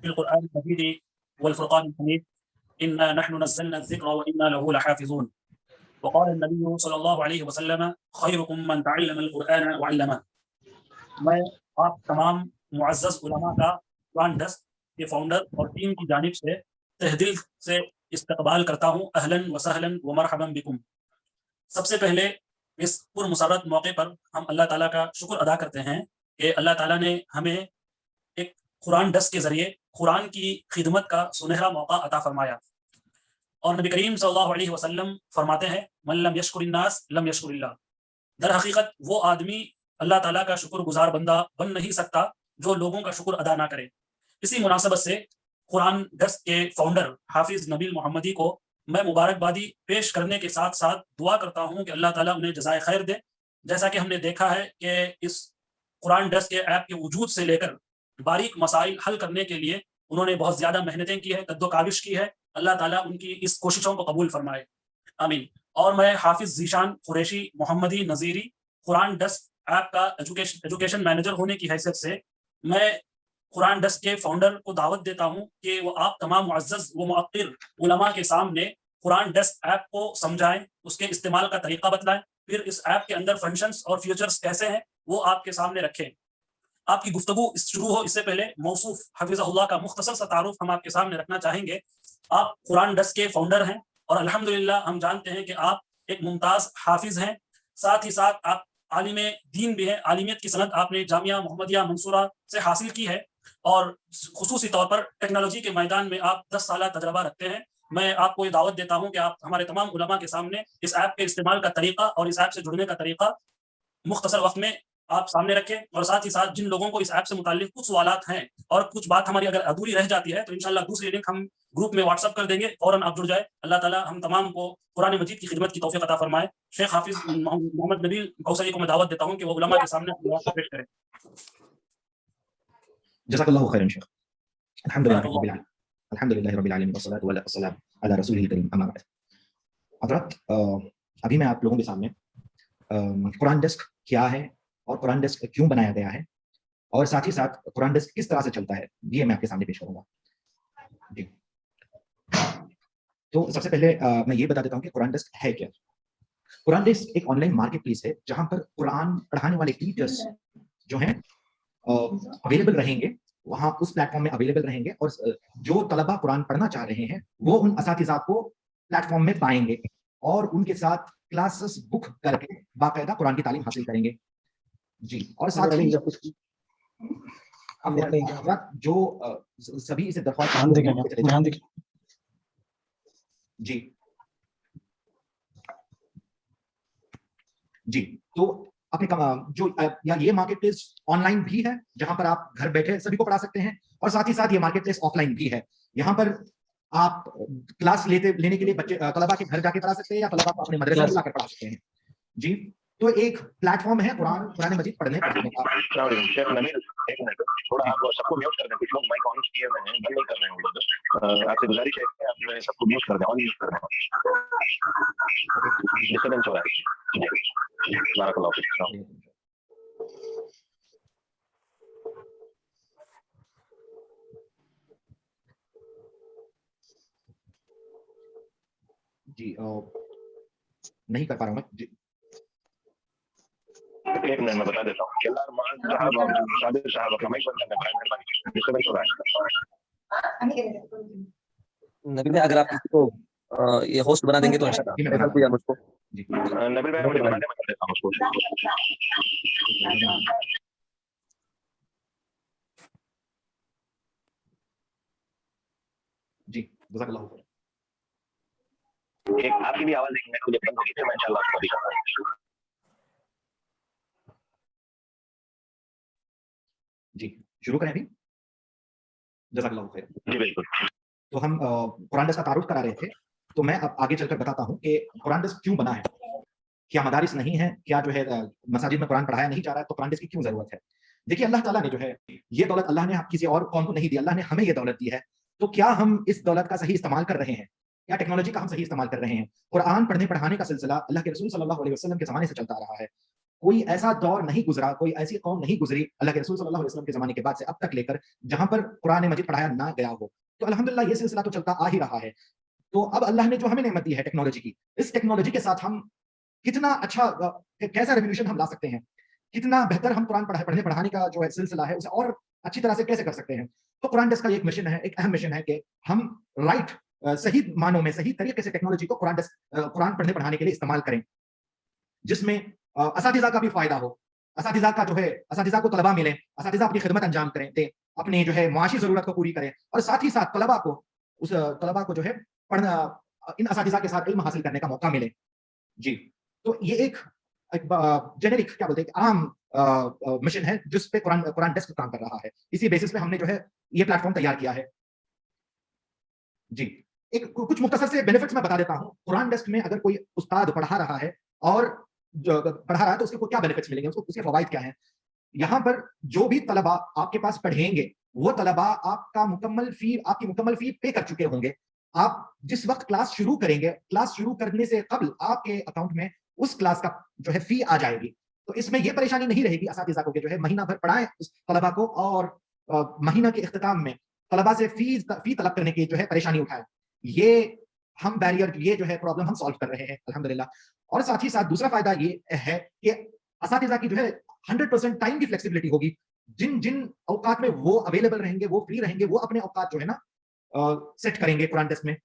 Fill कुरआनिल मजीद वल फुरक़ानिल हमीद इन्ना नहनु नज़्ज़लना ज़िक्रा व इन्ना लहू लहाफ़िज़ून। वक़ाल नबी सल्लल्लाहु अलैहि वसल्लम खैरुकुम मन तअल्लमल कुरआन व अल्लमह। मैं आप तमाम मुअज़्ज़ज़ उलमा का कुरान डस्ट के फाउंडर और टीम की जानिब से तहे दिल से इस्तक़बाल करता हूँ। अहलन व सहलन व मरहबन बिकुम। सबसे पहले इस पुरमसरत मौके पर हम अल्लाह ताला का शुक्र अदा करते हैं कि अल्लाह ताला ने हमें एक कुरान डस्ट के ज़रिए कुरान की खिदमत का सुनहरा मौका अता फरमाया। और नबी करीम सल्लल्लाहु अलैहि वसल्लम फरमाते हैं, मन लम यशकुरिन्नास लम यशकुरिल्लाह। दर हकीकत वो आदमी अल्लाह ताला का शुक्रगुजार बंदा बन नहीं सकता जो लोगों का शुक्र अदा ना करे। इसी मुनासबत से कुरान डस्ट के फाउंडर हाफिज नबील मोहम्मदी को मैं मुबारकबादी पेश करने के साथ साथ दुआ करता हूँ कि अल्लाह ताला उन्हें जज़ाए खैर दे। जैसा कि हमने देखा है कि इस कुरान डस्ट के ऐप के वजूद से लेकर बारीक मसाइल हल करने के लिए उन्होंने बहुत ज़्यादा मेहनतें की है, कद्दो-काविश की है। अल्लाह ताला उनकी इस कोशिशों को कबूल फरमाए, आमीन। और मैं हाफिज ज़ीशान कुरैशी मोहम्मदी नज़ीरी कुरान डस्ट ऐप का एजुकेशन मैनेजर होने की हैसियत से मैं कुरान डस्ट के फाउंडर को दावत देता हूँ कि वो आप तमाम मुअज़्ज़ज़ व मुअक्किर उलमा के सामने कुरान डस्ट ऐप को समझाएं, उसके इस्तेमाल का तरीका बतलाएं, फिर इस ऐप के अंदर फंक्शंस और फीचर्स कैसे हैं वो आपके सामने रखें। आपकी गुफ्तगू शुरू हो इससे पहले मौसूफ हफिज़हुल्लाह का मुख्तसर सा तारुफ हम आपके सामने रखना चाहेंगे। आप कुरान डस्ट के फाउंडर हैं और अल्हम्दुलिल्लाह हम जानते हैं कि आप एक मुमताज़ हाफिज़ हैं। साथ ही साथ आप आलिम दीन भी हैं। आलिमियत की सनद आपने जामिया मोहम्मदिया मंसूरा से हासिल की है और खुसूसी तौर पर टेक्नोलॉजी के मैदान में आप 10 साला तजर्बा रखते हैं। मैं आपको ये दावत देता हूँ कि आप हमारे तमाम उलमा के सामने इस ऐप के इस्तेमाल का तरीका और इस ऐप से जुड़ने का तरीका मुख्तसर वक्त में आप सामने रखें। और साथ ही साथ जिन लोगों को इस ऐप से मुताल्लिक कुछ सवालात हैं और कुछ बात हमारी अगर अधूरी रह जाती है तो इंशाल्लाह दूसरी लिंक हम ग्रुप में व्हाट्सएप कर देंगे, फौरन आप जुड़ जाए। अल्लाह ताला हम तमाम को कुरान मजीद की खिदमत की तौफीक अता फरमाए। शेख हाफिज मोहम्मद नबील कौसरी को मैं दावत देता हूँ कि वो उलमा के सामने अपनी बात पेश करें। जज़ाकल्लाहु खैरन शेख। अल्हम्दुलिल्लाहि रब्बिल आलमीन वस्सलातु वस्सलाम अला रसूलिल करीम अम्मा बाद। हज़रात, अभी मैं आप लोगों के सामने कुरान डस्ट क्या है और कुरान डस्ट क्यों बनाया गया है और साथ ही साथ कुरान डस्ट किस तरह से चलता है ये मैं आपके सामने पेश करूंगा जी। तो सबसे पहले मैं ये बता देता हूँ कि कुरान डस्ट है क्या। कुरान डस्ट एक ऑनलाइन मार्केट प्लेस है जहां पर कुरान पढ़ाने वाले टीचर्स जो हैं अवेलेबल रहेंगे, वहां उस प्लेटफॉर्म में अवेलेबल रहेंगे और जो तलबा कुरान पढ़ना चाह रहे हैं वो उन असातिज़ा को प्लेटफॉर्म में पाएंगे और उनके साथ क्लासेस बुक करके बाकायदा कुरान की तालीम हासिल करेंगे जी। और साथ ही जो सभी इसे दरख्वास्त जी जी। तो अपने जो या ये मार्केट प्लेस ऑनलाइन भी है जहां पर आप घर बैठे सभी को पढ़ा सकते हैं और साथ ही साथ ये मार्केट प्लेस ऑफलाइन भी है। यहाँ पर आप क्लास लेने के लिए बच्चे तलबा के घर जाके पढ़ा सकते हैं या तलबा को अपने मदरसे में बुलाकर पढ़ा सकते हैं जी। तो एक प्लेटफॉर्म है कुरान मजीद पढ़ने पढ़ाने का। शेख नबील, एक मिनट, थोड़ा आप सबको म्यूट कर दें। कुछ लोग माइक ऑन किए हुए हैं, बंद नहीं कर रहे हैं लोग। आपसे गुजारिश है कि आप सबको म्यूट कर दें, ऑन म्यूट कर दें, डिस्टर्बेंस हो रहा है। बारकाल्लाहु फीक। जी नहीं कर पा रहा हूँ मैं। एक मिनट में बता देता हूँ। नबील, अगर आप किसी को ये होस्ट बना देंगे तो इंशाल्लाह मुझको नबील भाई मुझे बना दे, मैं कर देता हूँ उसको। जी जज़ाकल्लाहु खैर। एक आपकी भी आवाज एक मिनट मुझे बंद होगी थी, मैं इंशाल्लाह उसको भी करता हूँ जी। शुरू करें अभी? जज़ाकल्लाहु खैर। जी बिल्कुल। तो हम कुरान डस्ट का तारुफ करा रहे थे, तो मैं अब आगे चलकर बताता हूँ कि कुरान डस्ट क्यों बना है। क्या मदारिस नहीं है, क्या जो है मसाजिद में कुरान पढ़ाया नहीं जा रहा है, तो कुरान डस्ट की क्यों जरूरत है। देखिए, अल्लाह ताला ने जो है ये दौलत अल्लाह ने किसी और कौम को नहीं दी, अल्लाह ने हमें ये दौलत दी है। तो क्या हम इस दौलत का सही इस्तेमाल कर रहे हैं, क्या टेक्नोलॉजी का हम सही इस्तेमाल कर रहे हैं। कुरान पढ़ने पढ़ाने का सिलसिला अल्लाह के रसूल सल्लल्लाहु अलैहि वसल्लम के ज़माने से चलता आ रहा है कोई ऐसा दौर नहीं गुजरा, कोई ऐसी कौम नहीं गुजरी अल्लाह के रसूल सल्लल्लाहु अलैहि वसल्लम के ज़माने के बाद से अब तक लेकर, जहां पर कुरान मजीद पढ़ाया ना गया हो। तो अल्हम्दुलिल्लाह ये सिलसिला तो चलता आ ही रहा है। तो अब अल्लाह ने जो हमें नेमत दी है टेक्नोलॉजी की, इस टेक्नोलॉजी के साथ हम कितना अच्छा कैसा रेवोल्यूशन हम ला सकते हैं, कितना बेहतर हम कुरान पढ़ने पढ़ाने का जो है सिलसिला है उसे और अच्छी तरह से कैसे कर सकते हैं। तो कुरान डेस्क का एक मिशन है, एक अहम मिशन है कि हम सही मानों में सही तरीके से टेक्नोलॉजी को कुरान पढ़ने पढ़ाने के लिए इस्तेमाल करें, जिसमें असातिज़ा का भी फायदा हो, असातिज़ा का जो है असातिज़ा को तलबा मिले, असातिज़ा अपनी खिदमत अंजाम करें दे, अपनी जो है माशी ज़रूरत को पूरी करें, और साथ ही साथ तलबा को जो है पढ़ना इन असातिज़ा के साथ इल्म हासिल करने का मौका मिले। जी, तो ये एक जेनेरिक क्या बोलते हैं आम मिशन है जिस पे कुरान डेस्क काम कर रहा है। इसी बेसिस पे हमने जो है ये प्लेटफॉर्म तैयार किया है। जी, एक कुछ मुख्तसर से बेनिफिट्स मैं बता देता हूँ। कुरान डेस्क में अगर कोई उस्ताद पढ़ा रहा है और जो पढ़ा रहा है तो उसके क्या बेनिफिट्स मिलेंगे, उसके फवाइद क्या हैं। यहाँ पर जो भी तलबा आपके पास पढ़ेंगे वो तलबा आपकी मुकम्मल फी पे कर चुके होंगे। आप जिस वक्त क्लास शुरू करेंगे, क्लास शुरू करने से कबल आपके अकाउंट में उस क्लास का जो है फी आ जाएगी। तो इसमें यह परेशानी नहीं रहेगी असातिज़ा को कि जो है महीना भर पढ़ाएं उस तलबा को और महीना के इख्तिताम में तलबा से फी तलब करने की जो है परेशानी उठाएं। ये हम बैरियर, ये जो है प्रॉब्लम हम सॉल्व कर रहे हैं अल्हम्दुलिल्लाह। और साथ ही साथ दूसरा फायदा ये है कि असातिज़ा की जो है 100% टाइम की फ्लेक्सिबिलिटी होगी। जिन जिन औकात में वो अवेलेबल रहेंगे, वो फ्री रहेंगे, वो अपने औकात जो है ना सेट करेंगे कुरान डेस्क में।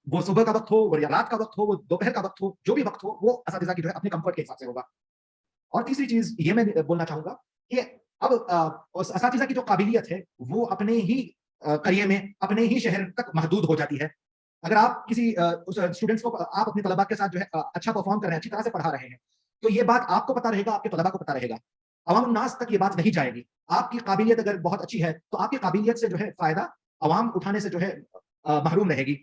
वो सुबह का वक्त हो या रात का वक्त हो, वो दोपहर का वक्त हो, जो भी वक्त हो, वो असातिज़ा की जो है अपने कंफर्ट के हिसाब से होगा। और तीसरी चीज ये मैं बोलना चाहूंगा कि अब उस असातिज़ा की जो काबिलियत है वो अपने ही करियर में, अपने ही शहर तक महदूद हो जाती है। अगर आप किसी उस स्टूडेंट्स को आप अपने तलबा के साथ जो है अच्छा परफॉर्म कर रहे हैं, अच्छी तरह से पढ़ा रहे हैं, तो ये बात आपको पता रहेगा, आपके तलबा को पता रहेगा, अवाम नास तक ये बात नहीं जाएगी। आपकी काबिलियत अगर बहुत अच्छी है तो आपकी काबिलियत से जो है फायदा अवाम उठाने से जो है महरूम रहेगी।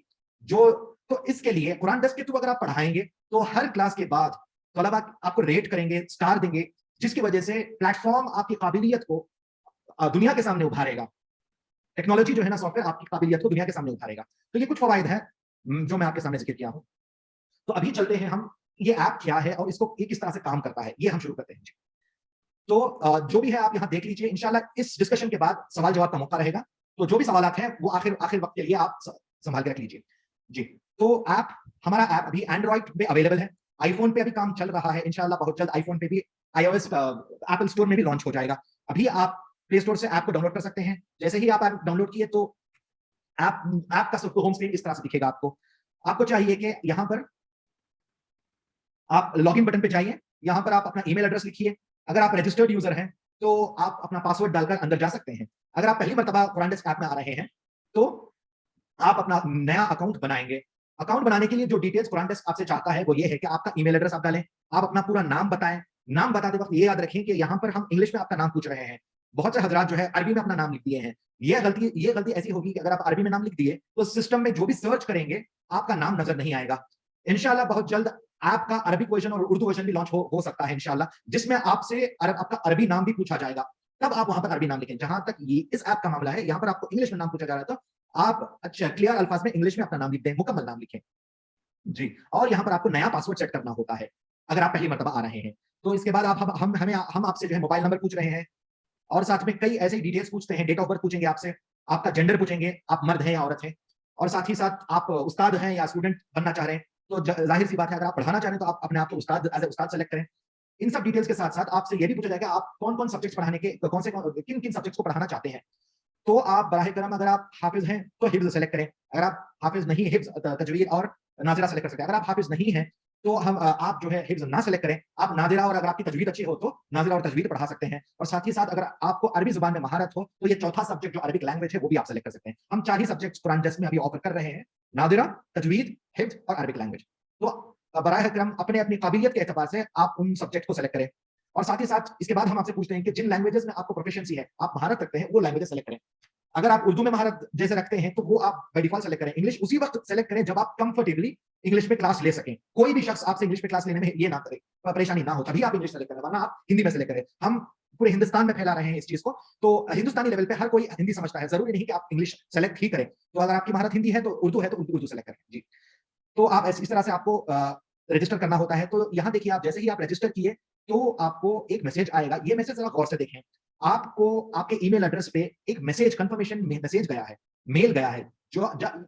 तो इसके लिए कुरान डेस्क के थ्रू अगर आप पढ़ाएंगे तो हर क्लास के बाद तलबा आपको रेट करेंगे, स्टार देंगे, जिसकी वजह से प्लेटफॉर्म आपकी काबिलियत को दुनिया के सामने उभारेगा। टेक्नोलॉजी जो है ना, सॉफ्टवेयर आपकी काबिलियत को दुनिया के सामने उभारेगा। तो ये कुछ फवायद है जो मैं आपके सामने जिक्र किया हूं। तो अभी चलते हैं हम, ये ऐप क्या है और इसको किस तरह से काम करता है, ये हम शुरू करते हैं। तो जो भी है आप यहाँ देख लीजिए। इंशाल्लाह इस डिस्कशन के बाद सवाल जवाब का मौका रहेगा, तो जो भी सवालात हैं वो आखिर वक्त के लिए आप संभाल के रख लीजिए। जी, तो हमारा ऐप अभी एंड्रॉइड पे अवेलेबल है, आईफोन पे अभी काम चल रहा है। इंशाल्लाह बहुत जल्द आईफोन पे भी, iOS एप्पल स्टोर में भी लॉन्च हो जाएगा। अभी आप प्ले स्टोर से ऐप को डाउनलोड कर सकते हैं। जैसे ही आप ऐप डाउनलोड किए तो ऐप का होम स्क्रीन इस तरह से दिखेगा। आपको चाहिए कि यहाँ पर आप लॉगिन बटन पे जाइए, यहाँ पर आप अपना ईमेल एड्रेस लिखिए। अगर आप रजिस्टर्ड यूजर हैं तो आप अपना पासवर्ड डालकर अंदर जा सकते हैं। अगर आप पहली मर्तबा कुरान डेस्क ऐप में आ रहे हैं तो आप अपना नया अकाउंट बनाएंगे। अकाउंट बनाने के लिए जो डिटेल्स कुरान डेस्क आपसे चाहता है वो ये है कि आपका ईमेल एड्रेस आप डालें, आप अपना पूरा नाम बताएं। नाम बताते वक्त ये याद रखें कि यहाँ पर हम इंग्लिश में आपका नाम पूछ रहे हैं। बहुत से हजरात जो है अरबी में अपना नाम लिख दिए हैं। ये गलती ऐसी होगी कि अगर आप अरबी में नाम लिख दिए तो सिस्टम में जो भी सर्च करेंगे आपका नाम नजर नहीं आएगा। इंशाल्लाह बहुत जल्द ऐप का अरबिक वर्जन और उर्दू वर्जन भी लॉन्च हो सकता है इंशाल्लाह, जिसमें आपसे आपका अरबी नाम भी पूछा जाएगा। तब आप वहां पर अरबी नाम लिखें। जहां तक ये इस ऐप का मामला है, यहाँ पर आपको इंग्लिश में नाम पूछा जा रहा था, आप अच्छा क्लियर अल्फाज में इंग्लिश में अपना नाम लिख दें, मुकम्मल नाम लिखें जी। और यहाँ पर आपको नया पासवर्ड सेट करना होता है अगर आप पहली मर्तबा आ रहे हैं। तो इसके बाद हम आपसे जो है मोबाइल नंबर पूछ रहे हैं और साथ में कई ऐसे डिटेल्स पूछते हैं। डेट ऑफ बर्थ पूछेंगे आपसे, आपका जेंडर पूछेंगे, आप मर्द हैं या औरत हैं, और साथ ही साथ आप उस्ताद हैं या स्टूडेंट बनना चाह रहे हैं। तो जाहिर सी बात है, अगर आप पढ़ाना चाह रहे हैं तो आप अपने आप को उस्ताद सेलेक्ट करें। इन सब डिटेल्स के साथ साथ आपसे ये भी पूछा जाएगा आप कौन कौन सब्जेक्ट्स पढ़ाने के, किन किन सब्जेक्ट्स को पढ़ाना चाहते हैं। तो आप बराह करम अगर आप हाफिज हैं तो हिफ्ज सेलेक्ट करें। अगर आप हाफिज नहीं, हिफ्ज, तजवीद और नाजिरा सेलेक्ट कर सकते हैं। अगर आप हाफिज नहीं हैं तो आप जो है हिफ्ज ना सेलेक्ट करें, आप नाजिरा, और अगर आपकी तजवीद अच्छी हो तो नाजिरा और तजवीद पढ़ा सकते हैं। और साथ ही साथ अगर आपको अरबी जुबान में महारत हो तो ये चौथा सब्जेक्ट जो अरबिक लैंग्वेज है वो भी आप सेलेक्ट कर सकते हैं। हम 4 ही सब्जेक्ट्स कुरान डेस्क में अभी ऑफर कर रहे हैं, नादिरा, तजवीद, हिफ्ज और अरबिक लैंग्वेज। तो बराह करम अपने अपनी काबिलियत के एतबार से आप उन सब्जेक्ट को सेलेक्ट करें। और साथ ही साथ इसके बाद हम आपसे पूछते हैं कि जिन लैंग्वेजेस में आपको प्रोफिशिएंसी है, आप महारत रखते हैं, वो लैंग्वेजेस सेलेक्ट करें। अगर आप उर्दू में महारत जैसे रखते हैं तो वो आप बाय डिफॉल्ट सेलेक्ट करें। इंग्लिश उसी वक्त सेलेक्ट करें जब आप कंफर्टेबली इंग्लिश में क्लास ले सकें। कोई भी शख्स आपसे इंग्लिश में क्लास लेने में ये ना करे, परेशानी ना हो, तभी आप इंग्लिश सेलेक्ट करें, वरना आप हिंदी में सेलेक्ट करें। हम पूरे हिंदुस्तान में फैला रहे हैं इस चीज को, तो हिंदुस्तानी लेवल पे हर कोई हिंदी समझता है, जरूरी नहीं कि आप इंग्लिश सेलेक्ट ही करें। तो अगर आपकी महारत हिंदी है तो उर्दू है तो उर्दू सेलेक्ट करें जी। तो आप इस तरह से आपको रजिस्टर करना होता है। तो यहाँ देखिए, आप जैसे ही आप रजिस्टर किए तो आपको एक मैसेज आएगा। ये मैसेज जरा गौर से देखें, आपको आपके ईमेल एड्रेस पे एक मैसेज कंफर्मेशन मैसेज गया है, मेल गया है।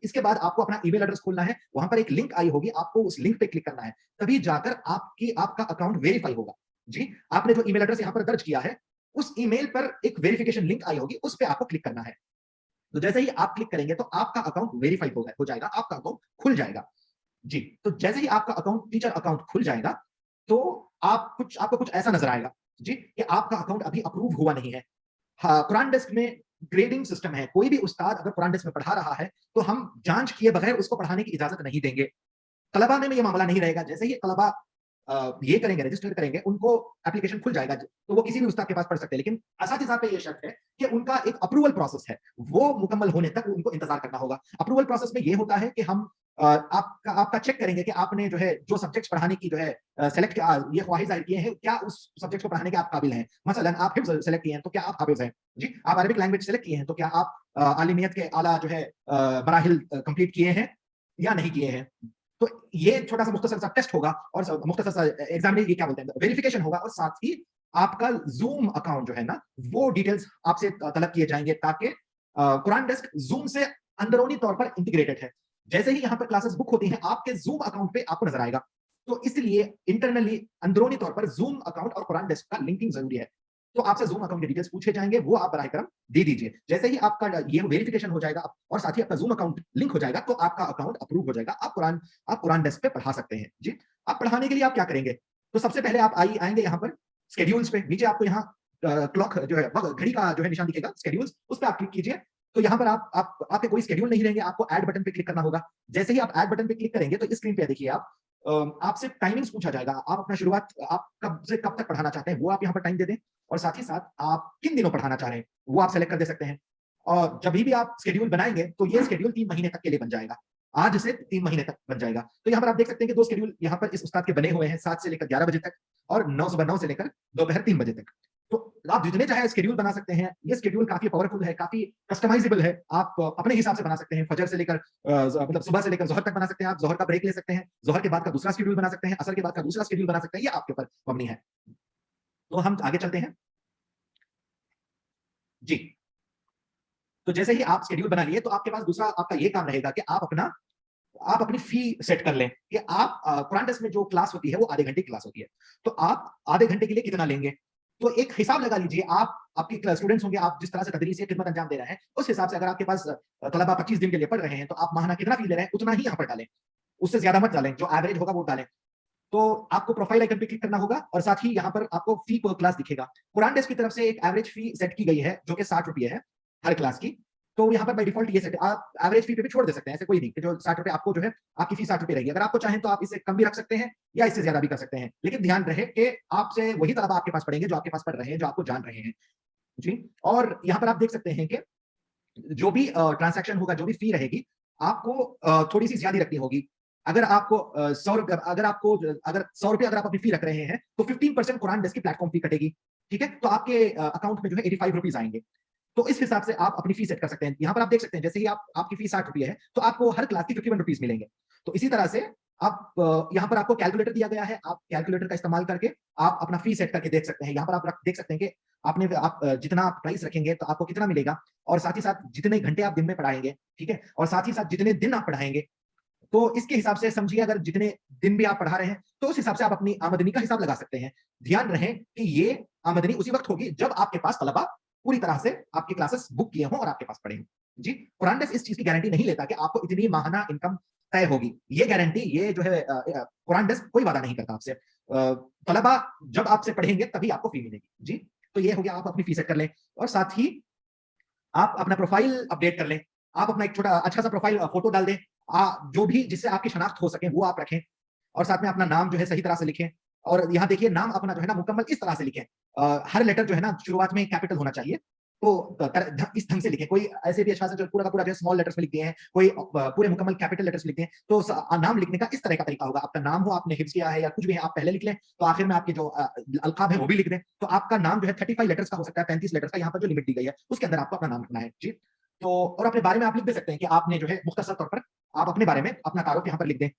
इसके बाद आपको अपना ईमेल एड्रेस खोलना है, वहां पर एक लिंक आई होगी, आपको उस लिंक पे क्लिक करना है, तभी जाकर आपका अकाउंट वेरीफाई होगा। जी, आपने जो ईमेल एड्रेस यहाँ पर दर्ज किया है, उस ईमेल पर एक वेरिफिकेशन लिंक आई होगी, उस पे आपको क्लिक करना है। तो जैसे ही आप क्लिक करेंगे तो आपका अकाउंट वेरीफाई हो जाएगा, आपका अकाउंट खुल जाएगा। जी, तो जैसे ही आपका अकाउंट टीचर अकाउंट खुल जाएगा, तो आपको कुछ ऐसा नजर आएगा जी कि आपका अकाउंट अभी अप्रूव हुआ नहीं है। हाँ, कुरान डेस्क में ग्रेडिंग सिस्टम है। कोई भी उस्ताद अगर कुरान डेस्क में पढ़ा रहा है तो हम जांच किए बगैर उसको पढ़ाने की इजाजत नहीं देंगे। तलबा में ये मामला नहीं रहेगा। जैसे ही तलबा ये करेंगे, रजिस्टर करेंगे, उनको एप्लीकेशन खुल जाएगा, तो वो किसी भी उस्ताद के पास पढ़ सकते हैं। लेकिन असातिज़ा पे ये शर्त है कि उनका एक अप्रूवल प्रोसेस है, वो मुकम्मल होने तक उनको इंतजार करना होगा। अप्रूवल प्रोसेस में ये होता है कि हम आपका चेक करेंगे कि आपने जो सब्जेक्ट्स पढ़ाने की सेलेक्ट ये ख्वाहिश जाहिर किए हैं, क्या उस सब्जेक्ट को पढ़ाने के आप काबिल हैं। मसलन आप हिफ्ज़ सेलेक्ट किए हैं, तो क्या आप हाफिज़ हैं। जी, आप अरबिक लैंग्वेज सेलेक्ट किए हैं, तो क्या आप आलिमियत के आला मराहिल कंप्लीट किए हैं या नहीं किए हैं। तो ये छोटा सा मुख्तसर सा टेस्ट होगा और मुख्तसर सा एग्जामिनेशन, क्या बोलते हैं, वेरिफिकेशन होगा, और साथ ही आपका जूम अकाउंट जो है ना, वो डिटेल्स आपसे तलब किए जाएंगे, ताकि कुरान डेस्क जूम से अंदरूनी तौर पर इंटीग्रेटेड है। जैसे ही यहाँ पर क्लासेस बुक होती हैं, आपके जूम अकाउंट पे आपको नजर आएगा। तो इसलिए इंटरनली अंदरूनी तौर पर जूम अकाउंट और कुरान डेस्क का लिंकिंग जरूरी है। तो आपसे जूम अकाउंट के डिटेल्स पूछे जाएंगे, वो आप बराह करम दे दीजिए। जैसे ही आपका ये वेरिफिकेशन हो जाएगा और साथ ही आपका जूम अकाउंट लिंक हो जाएगा, तो आपका अकाउंट अप्रूव हो जाएगा। आप कुरान डेस्क पे पढ़ा सकते हैं। जी, आप पढ़ाने के लिए आप क्या करेंगे, तो सबसे पहले आप आएंगे यहाँ पर स्केड्यूल्स पे। नीचे आपको यहाँ क्लॉक घड़ी का निशान दिखेगा, स्केड्यूल्स, उस पर आप क्लिक कीजिए। तो यहाँ पर आपके कोई स्केड्यूल नहीं रहेंगे, आपको ऐड बटन पे क्लिक करना होगा। जैसे ही आप ऐड बटन पे क्लिक करेंगे, तो इस स्क्रीन पे देखिए आपसे टाइमिंग्स पूछा जाएगा। आप अपना शुरुआत आप कब से कब तक पढ़ाना चाहते हैं, वो आप यहाँ पर टाइम दे दें, और साथ ही साथ आप किन दिनों पढ़ाना चाह रहे हैं, वो आप सेलेक्ट कर दे सकते हैं। और जब भी आप शेड्यूल बनाएंगे, तो ये शेड्यूल 3 महीने तक के लिए बन जाएगा। आज से 3 महीने तक बन जाएगा। तो यहाँ पर आप देख सकते हैं कि 2 शेड्यूल यहाँ पर इस उस्ताद के बने हुए हैं, 7 से लेकर 11 बजे तक, और सुबह 9 से लेकर दोपहर 3 बजे तक। तो आप जितने चाहे शेड्यूल बना सकते हैं। ये शेड्यूल काफी पावरफुल है, काफी कस्टमाइजेबल है। आप अपने हिसाब से बना सकते हैं। फजर से लेकर मतलब सुबह से लेकर जोहर तक बना सकते हैं। आप जोहर का ब्रेक ले सकते हैं, जोहर के बाद का दूसरा शेड्यूल बना सकते हैं, असर के बाद का दूसरा शेड्यूल बना सकते हैं। ये आपके ऊपर मबनी है। तो हम आगे चलते हैं जी। तो जैसे ही आप शेड्यूल बना लिए, तो आपके पास दूसरा आपका ये काम रहेगा कि आप अपनी फी सेट कर लें कि आप कुरान डेस्क में जो क्लास होती है वो आधे घंटे की क्लास होती है। तो आप आधे घंटे के लिए कितना लेंगे, तो एक हिसाब लगा लीजिए। आपके स्टूडेंट्स होंगे, आप जिस तरह से तदरीस खिदमत अंजाम दे रहे हैं, उस हिसाब से अगर आपके पास तलबा 25 दिन के लिए पढ़ रहे हैं, तो आप माहाना कितना फी ले रहे हैं उतना ही यहाँ पर डालें, उससे ज्यादा मत डालें, जो एवरेज होगा वो डालें। तो आपको प्रोफाइल आइकन पे क्लिक करना होगा, और साथ ही यहाँ पर आपको फी पर क्लास दिखेगा। कुरान डेस्क की तरफ से एक एवरेज फी सेट की गई है, जो कि 60 रुपये है हर क्लास की। तो यहाँ पर बाय डिफॉल्ट ये सेट, आप एवरेज फी पे भी छोड़ दे सकते हैं, ऐसे कोई नहीं कि जो 60 रुपये आपको आपकी फी 60 रुपये रहेगी। अगर आपको चाहें तो आप इससे कम भी रख सकते हैं या इससे ज्यादा भी कर सकते हैं, लेकिन ध्यान रहे कि आपसे वही तलबा आपके पास पढ़ेंगे जो आपके पास पढ़ रहे हैं, जो आपको जान रहे हैं जी। और यहाँ पर आप देख सकते हैं कि जो भी ट्रांजैक्शन होगा, जो भी फी रहेगी, आपको थोड़ी सी ज्यादा रखनी होगी। अगर आपको 100 रुपये अगर आप अपनी फी रख रहे हैं, तो 15% कुरान डेस्क की प्लेटफॉर्म फी कटेगी। ठीक है, तो आपके अकाउंट में 85 रुपीज आएंगे। तो इस हिसाब से आप अपनी फी सेट कर सकते हैं। यहाँ पर आप देख सकते हैं, जैसे ही आपकी फी 60 रुपये है, तो आपको हर क्लास की 51 रुपीज मिलेंगे। तो इसी तरह से आप यहाँ पर आपको कैलकुलेटर दिया गया है, आप कैलकुलेटर का इस्तेमाल करके आप अपना फी सेट करके देख सकते हैं। यहाँ पर आप देख सकते हैं कि आप जितना आप प्राइस रखेंगे तो आपको कितना मिलेगा, और साथ ही साथ जितने घंटे आप दिन में पढ़ाएंगे, ठीक है, और साथ ही साथ जितने दिन आप पढ़ाएंगे, तो इसके हिसाब से समझिए, अगर जितने दिन भी आप पढ़ा रहे हैं, तो उस हिसाब से आप अपनी आमदनी का हिसाब लगा सकते हैं। ध्यान रहे कि ये आमदनी उसी वक्त होगी जब आपके पास तलबा पूरी तरह से आपकी क्लासेस बुक किए हों और आपके पास पढ़े हों जी। कुरान डेस्क इस चीज की गारंटी नहीं लेता कि आपको इतनी माहाना इनकम तय होगी। ये गारंटी कुरान डेस्क कोई वादा नहीं करता आपसे। तलबा जब आपसे पढ़ेंगे तभी आपको फी मिलेगी जी। तो ये हो गया, आप अपनी फी सेट कर लें, और साथ ही आप अपना प्रोफाइल अपडेट कर लें। आप अपना एक छोटा अच्छा सा प्रोफाइल फोटो डाल दें, जो भी जिससे आपकी शनाख्त हो सके वो आप रखें, और साथ में अपना नाम सही तरह से लिखें। और यहाँ देखिए, नाम अपना मुकम्मल इस तरह से लिखें। हर लेटर शुरुआत में कैपिटल होना चाहिए, तो इस ढंग से लिखें। कोई ऐसे भी अच्छा से पूरा का पूरा स्मॉल लेटर्स में लिख दिए हैं, कोई पूरे मुकम्मल कैपिटल लेटर्स लिखते हैं, तो नाम लिखने का इस तरह का तरीका होगा। आपका नाम हो, आपने हिफ्ज़ किया है या कुछ भी है, आप पहले लिख लें, तो आखिर में आपके जो अलकाब है वो भी लिख दें। तो आपका नाम 35 लेटर्स का हो सकता है, 35 लेटर्स का यहाँ पर जो लिमिट दी गई है, उसके अंदर आपको अपना नाम लिखना है जी। तो और अपने बारे में आप लिख दे सकते हैं कि आपने मुख्तसर तौर पर आप अपने बारे में अपना तारुफ यहाँ पर लिख दें।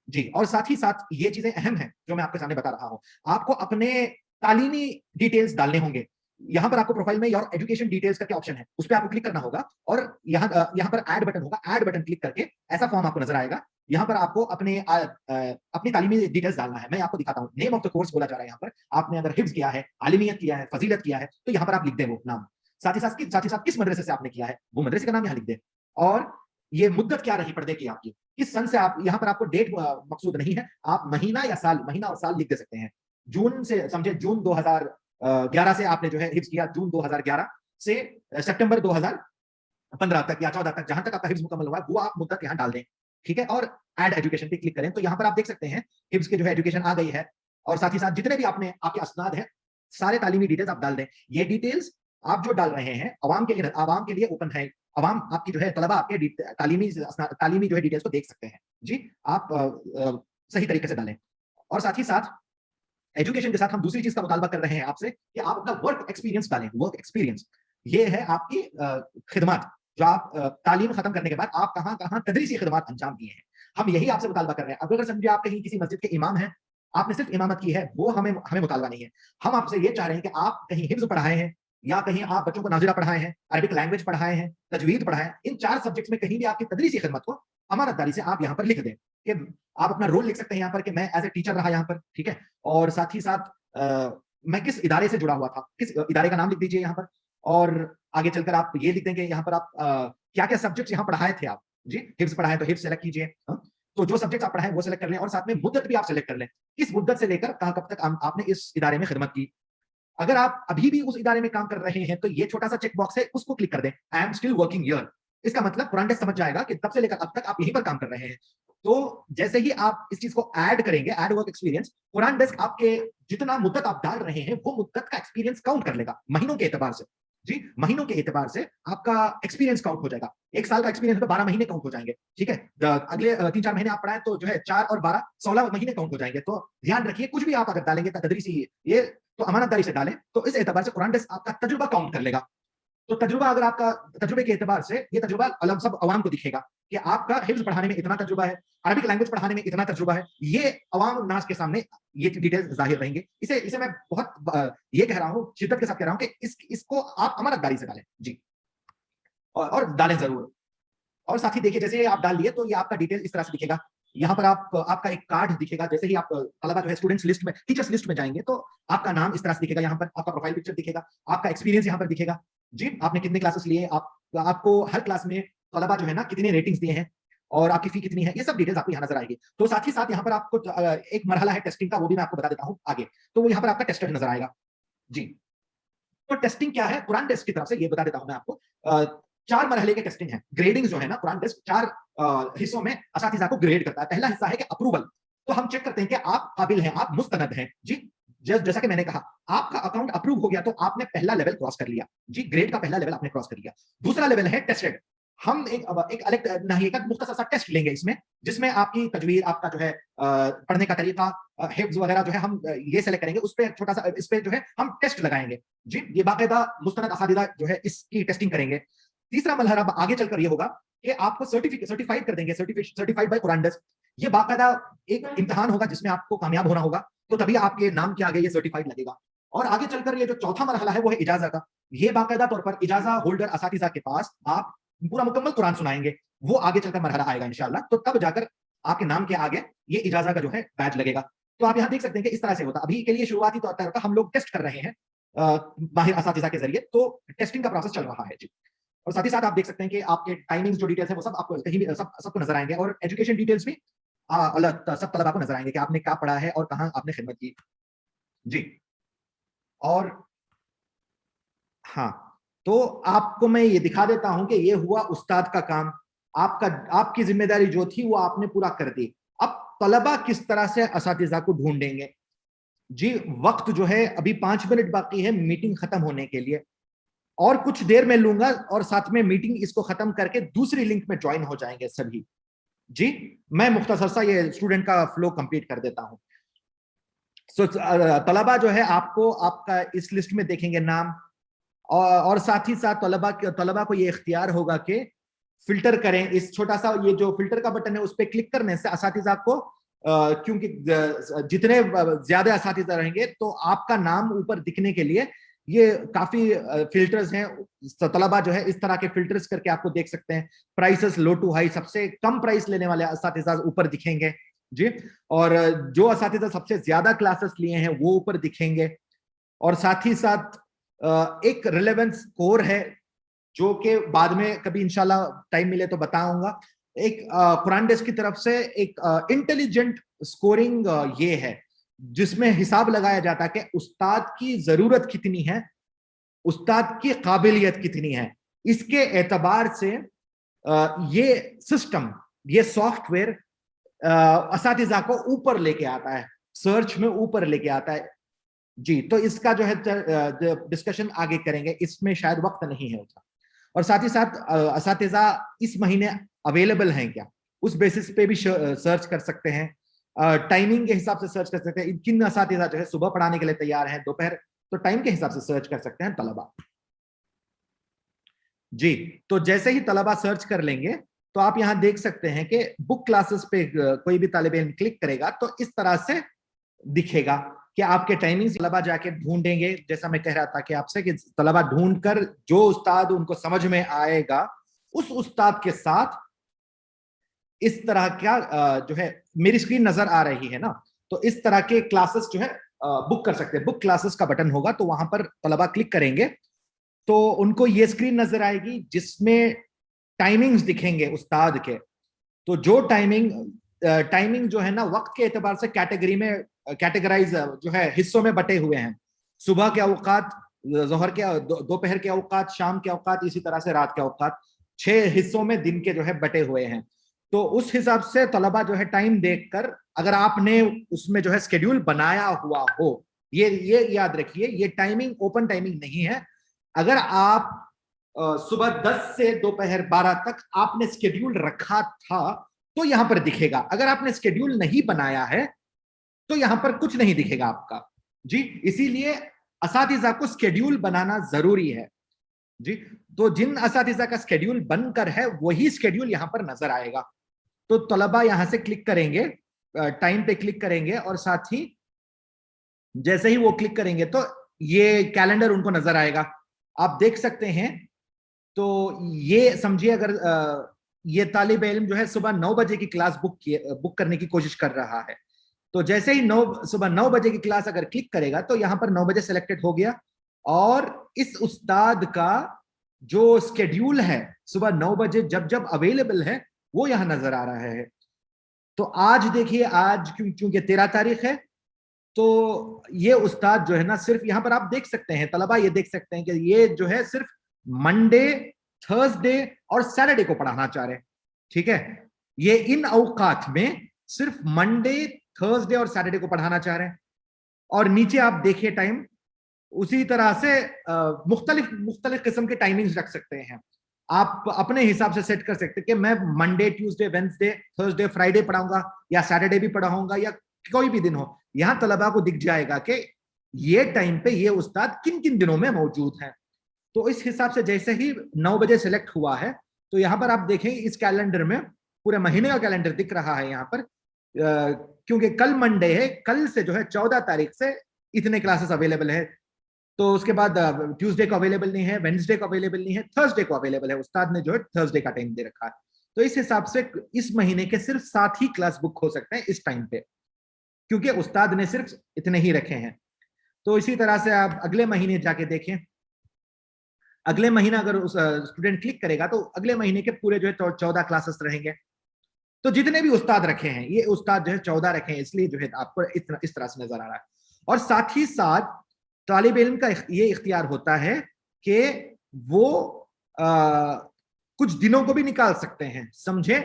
जी। और साथ ही साथ ये चीजें अहम हैं जो मैं आपके सामने बता रहा हूं, आपको अपने तालीमी डिटेल्स डालने होंगे। यहाँ पर आपको प्रोफाइल में योर एजुकेशन डिटेल्स करके ऑप्शन है, उस पर आपको क्लिक करना होगा और यहाँ पर ऐड बटन होगा, ऐड बटन क्लिक करके ऐसा फॉर्म आपको नजर आएगा। यहाँ पर आपको अपनी तालीमी डिटेल्स डालना है। मैं आपको दिखाता हूँ, नेम ऑफ द कोर्स बोला जा रहा है यहाँ पर। आपने अगर हिफ्ज किया है, आलिमियत किया है, फजीलत किया है, तो यहाँ पर आप लिख दें वो नाम। साथ ही साथ किस मदरसे से आपने किया है वो मदरसे का नाम यहाँ लिख दें। और ये मुद्दत क्या रही पढ़ने की आपकी, किस सन से आप, यहाँ पर आपको डेट मकसूद नहीं है, आप महीना या साल, महीना और साल लिख दे सकते हैं। जून से समझे, जून 2011 से आपने जो है हिफ्ज किया, जून 2011 से सितंबर 2015 तक या 14 तक, जहां तक आपका हिफ्ज मुकम्मल हुआ है वो आप मुद्दत यहाँ डाल दें, ठीक है। और ऐड एजुकेशन पे क्लिक करें तो यहाँ पर आप देख सकते हैं हिफ्ज के जो है एजुकेशन आ गई है। और साथ ही साथ जितने भी आपके असनाद हैं, सारे तालीमी डिटेल्स आप डाल दें। ये डिटेल्स आप जो डाल रहे हैं आवाम के लिए ओपन है। आवाम आपकी जो है तलबा आपके तालीमी जो है डिटेल्स को देख सकते हैं जी। आप सही तरीके से डालें। और साथ ही साथ एजुकेशन के साथ हम दूसरी चीज का मुतालबा कर रहे हैं आपसे कि आप अपना वर्क एक्सपीरियंस डालें। वर्क एक्सपीरियंस ये है आपकी खिदमत, जो आप तालीम खत्म करने के बाद आप कहां कहां तदरीसी खिदमत अंजाम दिए हैं, हम यही आपसे मुतालबा कर रहे हैं। अगर समझे आप कहीं किसी मस्जिद के इमाम हैं, आपने सिर्फ इमामत की है, वो हमें मुतालबा नहीं है। हम आपसे ये चाह रहे हैं कि आप कहीं हिफ्ज पढ़ाए हैं या कहीं आप बच्चों को नाज़िरा पढ़ाए हैं, अरबिक लैंग्वेज पढ़ाए हैं, तजवीद पढ़ाए हैं, इन 4 सब्जेक्ट्स में कहीं भी आपकी तदरीसी खिदमत को अमानतदारी से आप यहाँ पर लिख दें कि आप अपना रोल लिख सकते हैं यहाँ पर कि मैं एज ए टीचर रहा यहाँ पर, ठीक है। और साथ ही साथ मैं किस इदारे से जुड़ा हुआ था, किस इदारे का नाम लिख दीजिए यहाँ पर। और आगे चलकर आप ये लिख देंगे यहाँ पर आप क्या क्या सब्जेक्ट्स यहाँ पढ़ाए थे आप जी। हिफ्ज पढ़ाए तो हिफ्ज सेलेक्ट कीजिए, तो जो सब्जेक्ट्स आप पढ़ाए वो सेलेक्ट कर लें। और साथ में मुद्दत भी आप सेलेक्ट कर लें, किस मुद्दत से लेकर कहाँ कब तक आपने इस इदारे में खिदमत की। अगर आप अभी भी उस इदारे में काम कर रहे हैं तो ये छोटा सा चेक बॉक्स है, उसको क्लिक कर दें, I am still working here. इसका मतलब कुरान डेस्क समझ जाएगा कि तब से लेकर अब तक आप यहीं पर काम कर रहे हैं। तो जैसे ही आप इस चीज को ऐड करेंगे, add work experience, Quran desk आपके जितना मुद्दत आप डाल रहे हैं वो मुद्दत का एक्सपीरियंस काउंट कर लेगा महीनों के एतबार से जी। महीनों के एतबार से आपका एक्सपीरियंस काउंट हो जाएगा। 1 साल का एक्सपीरियंस तो 12 महीने काउंट हो जाएंगे, ठीक है। अगले 3-4 महीने आप पढ़ाए तो जो है 4 और 12 16 महीने काउंट हो जाएंगे। तो ध्यान रखिए, कुछ भी आप अगर डालेंगे तदरीसी ये तो अमानतदारी से डालें, तो इस एतबार से कुरान डेस्क आपका तजुर्बा काउंट कर लेगा। तो तजुर्बा, अगर आपका तजुर्बे के एतबार से ये तजुर्बा अलग सब अवाम को दिखेगा कि आपका हिफ्ज पढ़ाने में इतना तजुर्बा है, अरबिक लैंग्वेज पढ़ाने में इतना तजुर्बा है, ये अवाम नास के सामने ये डिटेल्स जाहिर रहेंगे। इसे मैं बहुत ये कह रहा हूँ, शिद्दत के साथ कह रहा हूँ कि इसको आप अमानतदारी से डालें जी, और डालें जरूर। और साथ ही देखिए, जैसे आप डाल लिए तो ये आपका डिटेल इस तरह से दिखेगा। यहाँ पर आपका एक कार्ड दिखेगा। जैसे ही आप तलबा जो है स्टूडेंट्स लिस्ट में, टीचर्स लिस्ट में जाएंगे तो आपका नाम इस तरह से दिखेगा। यहाँ पर आपका प्रोफाइल पिक्चर दिखेगा, आपका एक्सपीरियंस यहाँ पर दिखेगा जी। आपने कितने क्लासेस लिए, आपको हर क्लास में तलबा जो है ना कितने रेटिंग्स दिए हैं और आपकी फी कितनी है, ये सब डिटेल्स आपको यहाँ नजर आएगी। तो साथ ही साथ यहाँ पर आपको एक मरहला है टेस्टिंग का, वो भी मैं आपको बता देता हूँ आगे। तो वो यहाँ पर आपका टेस्टर नजर आएगा जी। तो टेस्टिंग क्या है कुरान डेस्क की तरफ से, ये बता देता हूँ मैं आपको। 4 मरहले के टेस्टिंग है। ग्रेडिंग जो है ना, कुरान डेस्क 4 हिस्सों में असातिज़ा को ग्रेड करता है। पहला हिस्सा है कि अप्रूवल, तो हम चेक करते हैं कि आप काबिल हैं, आप मुस्तनद हैं जी। जैसा कि मैंने कहा, आपका अकाउंट अप्रूव हो गया तो आपने पहला लेवल क्रॉस कर लिया जी, ग्रेड का पहला लेवल आपने क्रॉस कर लिया। दूसरा लेवल है टेस्टेड। हम एक मुख्तसर सा टेस्ट लेंगे इसमें, जिसमें आपकी तजवीज, आपका जो है पढ़ने का तरीका, हिफ्ज वगैरह जो है हम ये सेलेक्ट करेंगे। उस पे छोटा सा इस पे जो है हम टेस्ट लगाएंगे जी। ये बाकायदा मुस्तनद असातिज़ा जो है इसकी टेस्टिंग करेंगे। तीसरा मरहला आगे चलकर ये होगा कि आपको सर्टिफाइड कर देंगे, सर्टिफाइड बाय कुरान डेस्क। ये बाकायदा एक इम्तिहान होगा जिसमें आपको कामयाब होना होगा, तो तभी आपके नाम के आगे ये सर्टिफाइड लगेगा। और आगे चलकर ये जो चौथा मरहला है वो है इजाजा का। ये बाकायदा तौर पर इजाजा होल्डर असातिज़ा के पास आप पूरा मुकम्मल कुरान सुनाएंगे, वो आगे चलकर मरहला आएगा इंशाल्लाह। तो तब जाकर आपके नाम के आगे ये इजाजा का जो है बैज लगेगा। तो आप यहाँ देख सकते हैं कि इस तरह से होता। अभी के लिए शुरुआती तौर पर हम लोग टेस्ट कर रहे हैं माहिर असातिज़ा के जरिए, तो टेस्टिंग का प्रोसेस चल रहा है जी। और साथ ही साथ आप देख सकते हैं कि आपके टाइमिंग्स जो डिटेल्स है वो सब आपको कहीं भी सबको नजर आएंगे। और एजुकेशन डिटेल्स भी सब तलबा को नजर आएंगे कि आपने क्या पढ़ा है और कहाँ आपने खिदमत की जी। और हाँ, तो आपको मैं ये दिखा देता हूं कि ये हुआ उस्ताद का काम। आपकी जिम्मेदारी जो थी वो आपने पूरा कर दी। अब तलबा किस तरह से असातिज़ा को ढूंढेंगे जी। वक्त जो है अभी 5 मिनट बाकी है मीटिंग खत्म होने के लिए, और कुछ देर में लूंगा और साथ में मीटिंग इसको खत्म करके दूसरी लिंक में ज्वाइन हो जाएंगे सभी जी। मैं मुख्तसर सा ये स्टूडेंट का फ्लो कंप्लीट कर देता हूं। तलबा जो है आपको आपका इस लिस्ट में देखेंगे नाम, और साथ ही साथ तलबा को ये इख्तियार होगा कि फिल्टर करें। इस छोटा सा ये जो फिल्टर का बटन है उस पर क्लिक करने से असातिज़ा को क्योंकि जितने ज्यादा असातिज़ा रहेंगे तो आपका नाम ऊपर दिखने के लिए ये काफी फिल्टर्स हैं। तलबा जो है इस तरह के फिल्टर्स करके आपको देख सकते हैं। प्राइसेस लो टू हाई, सबसे कम प्राइस लेने वाले असातिज़ा ऊपर दिखेंगे जी, और जो असातिज़ा सबसे ज्यादा क्लासेस लिए हैं वो ऊपर दिखेंगे। और साथ ही साथ एक रिलेवेंस स्कोर है जो कि बाद में कभी इंशाल्लाह टाइम मिले तो बताऊंगा। एक कुरान डेस्क की तरफ से एक इंटेलिजेंट स्कोरिंग ये है जिसमें हिसाब लगाया जाता है कि उस्ताद की जरूरत कितनी है, उस्ताद की काबिलियत कितनी है। इसके एतबार से ये सिस्टम, ये सॉफ्टवेयर असातिज़ा को ऊपर लेके आता है, सर्च में ऊपर लेके आता है जी। तो इसका जो है डिस्कशन आगे करेंगे, इसमें शायद वक्त नहीं है उतना। और साथ ही साथ असातिज़ा इस महीने अवेलेबल हैं क्या, उस बेसिस पे भी सर्च कर सकते हैं। टाइमिंग के हिसाब से सर्च कर सकते हैं, किन असातिज़ा जो है सुबह पढ़ाने के लिए तैयार हैं, दोपहर, तो टाइम के हिसाब से सर्च कर सकते हैं तलबा जी। तो जैसे ही तलबा सर्च कर लेंगे तो आप यहां देख सकते हैं कि बुक क्लासेस पे कोई भी तालिब इल्म क्लिक करेगा तो इस तरह से दिखेगा कि आपके टाइमिंग तलबा जाके ढूंढेंगे। जैसा मैं कह रहा था कि आपसे कि तलबा ढूंढ कर जो उस्ताद उनको समझ में आएगा उस उस्ताद के साथ इस तरह का जो है, मेरी स्क्रीन नजर आ रही है ना, तो इस तरह के क्लासेस जो है बुक कर सकते हैं। बुक क्लासेस का बटन होगा तो वहां पर तलबा क्लिक करेंगे तो उनको ये स्क्रीन नजर आएगी जिसमें टाइमिंग्स दिखेंगे उस्ताद के। तो जो टाइमिंग जो है ना वक्त के एतबार से कैटेगरी में कैटेगराइज जो है हिस्सों में बटे हुए हैं। सुबह के औकात, जोहर के, दोपहर के औकात, शाम के औकात, इसी तरह से रात के औकात, 6 हिस्सों में दिन के जो है बटे हुए हैं। तो उस हिसाब से तलबा जो है टाइम देखकर, अगर आपने उसमें जो है शेड्यूल बनाया हुआ हो, ये याद रखिए, ये टाइमिंग ओपन टाइमिंग नहीं है। अगर आप सुबह 10 से दोपहर 12 तक आपने शेड्यूल रखा था तो यहां पर दिखेगा। अगर आपने शेड्यूल नहीं बनाया है तो यहां पर कुछ नहीं दिखेगा आपका जी। इसीलिए असातिज़ा को शेड्यूल बनाना जरूरी है जी। तो जिन असातिज़ा का शेड्यूल बनकर है वही शेड्यूल यहां पर नजर आएगा। तो तलबा यहां से क्लिक करेंगे, टाइम पे क्लिक करेंगे और साथ ही जैसे ही वो क्लिक करेंगे तो ये कैलेंडर उनको नजर आएगा, आप देख सकते हैं। तो ये समझिए अगर ये तालिब इल्म जो है सुबह 9 बजे की क्लास बुक करने की कोशिश कर रहा है, तो जैसे ही सुबह 9 बजे की क्लास अगर क्लिक करेगा तो यहां पर 9 बजे सिलेक्टेड हो गया और इस उस्ताद का जो स्केड्यूल है सुबह 9 बजे जब जब अवेलेबल है वो यहां नजर आ रहा है। तो आज देखिए, आज क्योंकि 13 तारीख है तो ये उस्ताद जो है ना, सिर्फ यहां पर आप देख सकते हैं, तलबा ये देख सकते हैं कि ये जो है सिर्फ मंडे, थर्सडे और सैटरडे को पढ़ाना चाह रहे हैं। ठीक है, ये इन औकात में सिर्फ मंडे, थर्सडे और सैटरडे को पढ़ाना चाह रहे हैं। और नीचे आप देखिए टाइम, उसी तरह से मुख्तलिफ किस्म के टाइमिंग्स रख सकते हैं। आप अपने हिसाब से सेट कर सकते हैं कि मैं Monday, Tuesday, Wednesday, Thursday, Friday पढ़ाऊंगा या सैटरडे भी पढ़ाऊंगा या कोई भी दिन हो। यहां तलबा को दिख जाएगा कि ये टाइम पे ये उस्ताद किन किन दिनों में मौजूद हैं। तो इस हिसाब से जैसे ही 9 बजे सिलेक्ट हुआ है तो यहां पर आप देखें इस कैलेंडर में पूरे महीने का कैलेंडर दिख रहा है यहां पर, क्योंकि कल मंडे है, कल से जो है 14 तारीख से इतने क्लासेस अवेलेबल है। तो उसके बाद ट्यूसडे को अवेलेबल नहीं है, वेडनेसडे को अवेलेबल नहीं है, थर्सडे को अवेलेबल है। उस्ताद ने जो है थर्सडे का टाइम दे रखा है। तो इस हिसाब से इस महीने के सिर्फ 7 ही क्लास बुक हो सकते हैं इस टाइम पे, क्योंकि उस्ताद ने सिर्फ इतने ही रखे हैं। तो इसी तरह से आप अगले महीने जाके देखें, अगले महीना अगर उस स्टूडेंट क्लिक करेगा तो अगले महीने के पूरे जो है 14 क्लासेस रहेंगे। तो जितने भी उस्ताद रखे हैं, ये उस्ताद जो है 14 रखे हैं, इसलिए जो है आपको इस तरह से नजर आ रहा है। और साथ ही साथ तालिब इल्म का ये इख्तियार होता है कि वो कुछ दिनों को भी निकाल सकते हैं। समझे,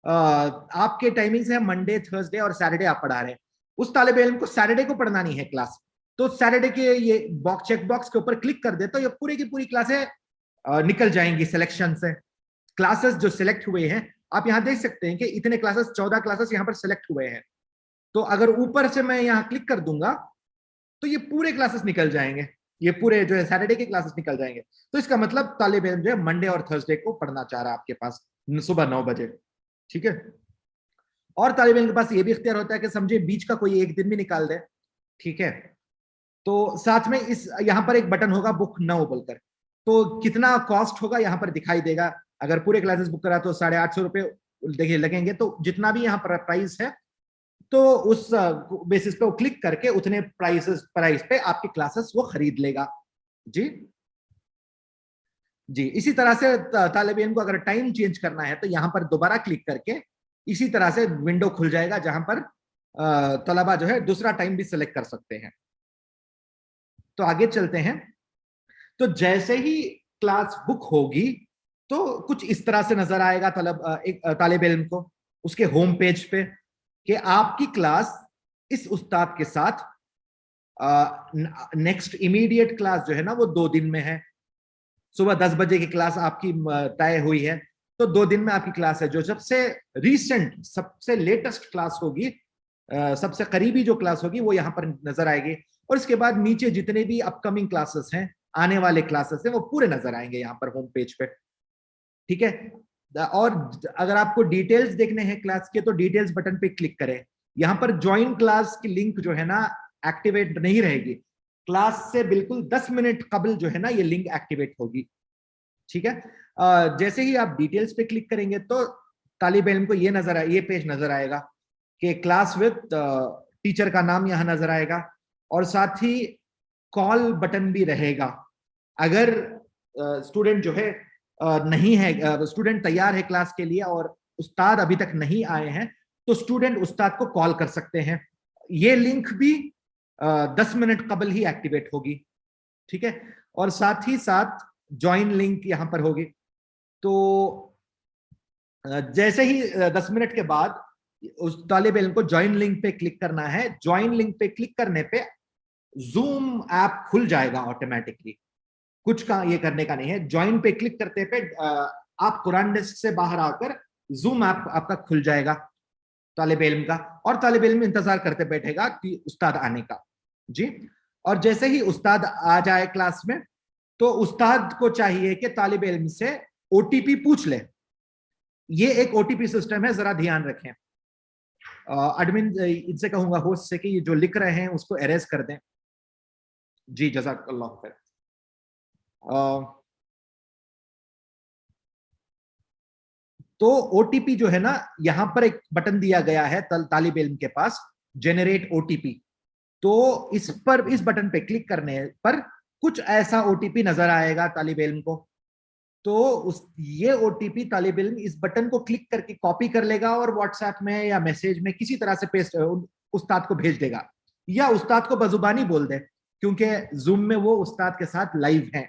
आपके टाइमिंग्स है मंडे, थर्सडे और सैटरडे आप पढ़ा रहे हैं, उस तालिब इल्म को सैटरडे को पढ़ना नहीं है क्लास, तो सैटरडे के ये चेक बॉक्स के ऊपर क्लिक कर दे तो ये पूरी की पूरी क्लासें निकल जाएंगी सिलेक्शन से। क्लासेस जो सिलेक्ट हुए हैं आप यहां देख सकते हैं कि इतने क्लासेस, 14 क्लासेस यहां पर सिलेक्ट हुए हैं। तो अगर ऊपर से मैं यहां क्लिक कर दूंगा तो ये पूरे क्लासेस निकल जाएंगे, ये पूरे जो है सैटरडे के क्लासेस निकल जाएंगे। तो इसका मतलब तालिब इल्म जो है मंडे और थर्सडे को पढ़ना चाह रहा है आपके पास सुबह 9 बजे। ठीक है, और तालिब इल्म के पास ये भी इख्तियार होता है कि समझे बीच का कोई एक दिन भी निकाल दे, ठीक है, तो साथ में इस यहाँ पर एक बटन होगा बुक नाउ बोलकर, तो कितना कॉस्ट होगा यहाँ पर दिखाई देगा। अगर पूरे क्लासेस बुक करा तो 850 रुपए देखिए लगेंगे, तो जितना भी यहाँ पर प्राइस है तो उस बेसिस पे वो क्लिक करके उतने प्राइस पे आपकी क्लासेस वो खरीद लेगा। जी जी, इसी तरह से तालिब इल्म को अगर टाइम चेंज करना है तो यहाँ पर दोबारा क्लिक करके इसी तरह से विंडो खुल जाएगा जहां पर तलबा जो है दूसरा टाइम भी सिलेक्ट कर सकते हैं। तो आगे चलते हैं। तो जैसे ही क्लास बुक होगी तो कुछ इस तरह से नजर आएगा एक तालिब इल्म को उसके होम पेज पे कि आपकी क्लास इस उस्ताद के साथ नेक्स्ट इमीडिएट क्लास जो है ना वो 2 दिन में है। सुबह 10 बजे की क्लास आपकी तय हुई है, तो 2 दिन में आपकी क्लास है। जो सबसे रीसेंट सबसे लेटेस्ट क्लास होगी, सबसे करीबी जो क्लास होगी वो यहाँ पर नजर आएगी, और इसके बाद नीचे जितने भी अपकमिंग क्लासेस हैं, आने वाले क्लासेस हैं, वो पूरे नजर आएंगे यहाँ पर होम पेज पे, ठीक है। और अगर आपको डिटेल्स देखने हैं क्लास के तो डिटेल्स बटन पे क्लिक करें। यहाँ पर ज्वाइन क्लास की लिंक जो है ना एक्टिवेट नहीं रहेगी, क्लास से बिल्कुल 10 मिनट कबल जो है ना ये लिंक एक्टिवेट होगी, ठीक है। जैसे ही आप डिटेल्स पे क्लिक करेंगे तो तालिब इल्म को ये पेज नजर आएगा कि क्लास विद टीचर का नाम यहाँ नजर आएगा, और साथ ही कॉल बटन भी रहेगा। अगर स्टूडेंट जो है नहीं है, स्टूडेंट तैयार है क्लास के लिए और उस्ताद अभी तक नहीं आए हैं, तो स्टूडेंट उस्ताद को कॉल कर सकते हैं। ये लिंक भी 10 मिनट कबल ही एक्टिवेट होगी, ठीक है। और साथ ही साथ ज्वाइन लिंक यहां पर होगी। तो जैसे ही 10 मिनट के बाद उस तालिब इल्म को ज्वाइन लिंक पे क्लिक करना है। ज्वाइन लिंक पे क्लिक करने पे जूम ऐप खुल जाएगा ऑटोमेटिकली, कुछ का ये करने का नहीं है। ज्वाइन पे क्लिक करते पे आप कुरान डेस्क से बाहर आकर जूम ऐप आपका खुल जाएगा तालिब इल्म का, और तालिब इल्म इंतजार करते बैठेगा कि उस्ताद आने का। जी, और जैसे ही उस्ताद आ जाए क्लास में तो उस्ताद को चाहिए कि तालिब इल्म से ओटीपी पूछ ले। ये एक ओटीपी सिस्टम है, जरा ध्यान रखें। एडमिन इनसे कहूंगा होस्ट से कि ये जो लिख रहे हैं उसको एरेज कर दें। जी जज़ाकल्लाह खैर। तो ओटीपी जो है ना यहां पर एक बटन दिया गया है तालिब इल्म के पास, जेनरेट ओटीपी। तो इस बटन पे क्लिक करने पर कुछ ऐसा ओटीपी नजर आएगा तालिब इल्म को। तो ये ओटीपी तालिब इल्म इस बटन को क्लिक करके कॉपी कर लेगा और व्हाट्सएप में या मैसेज में किसी तरह से पेस्ट उस्ताद को भेज देगा, या उस्ताद को बजुबानी बोल दे, क्योंकि जूम में वो उस्ताद के साथ लाइव है,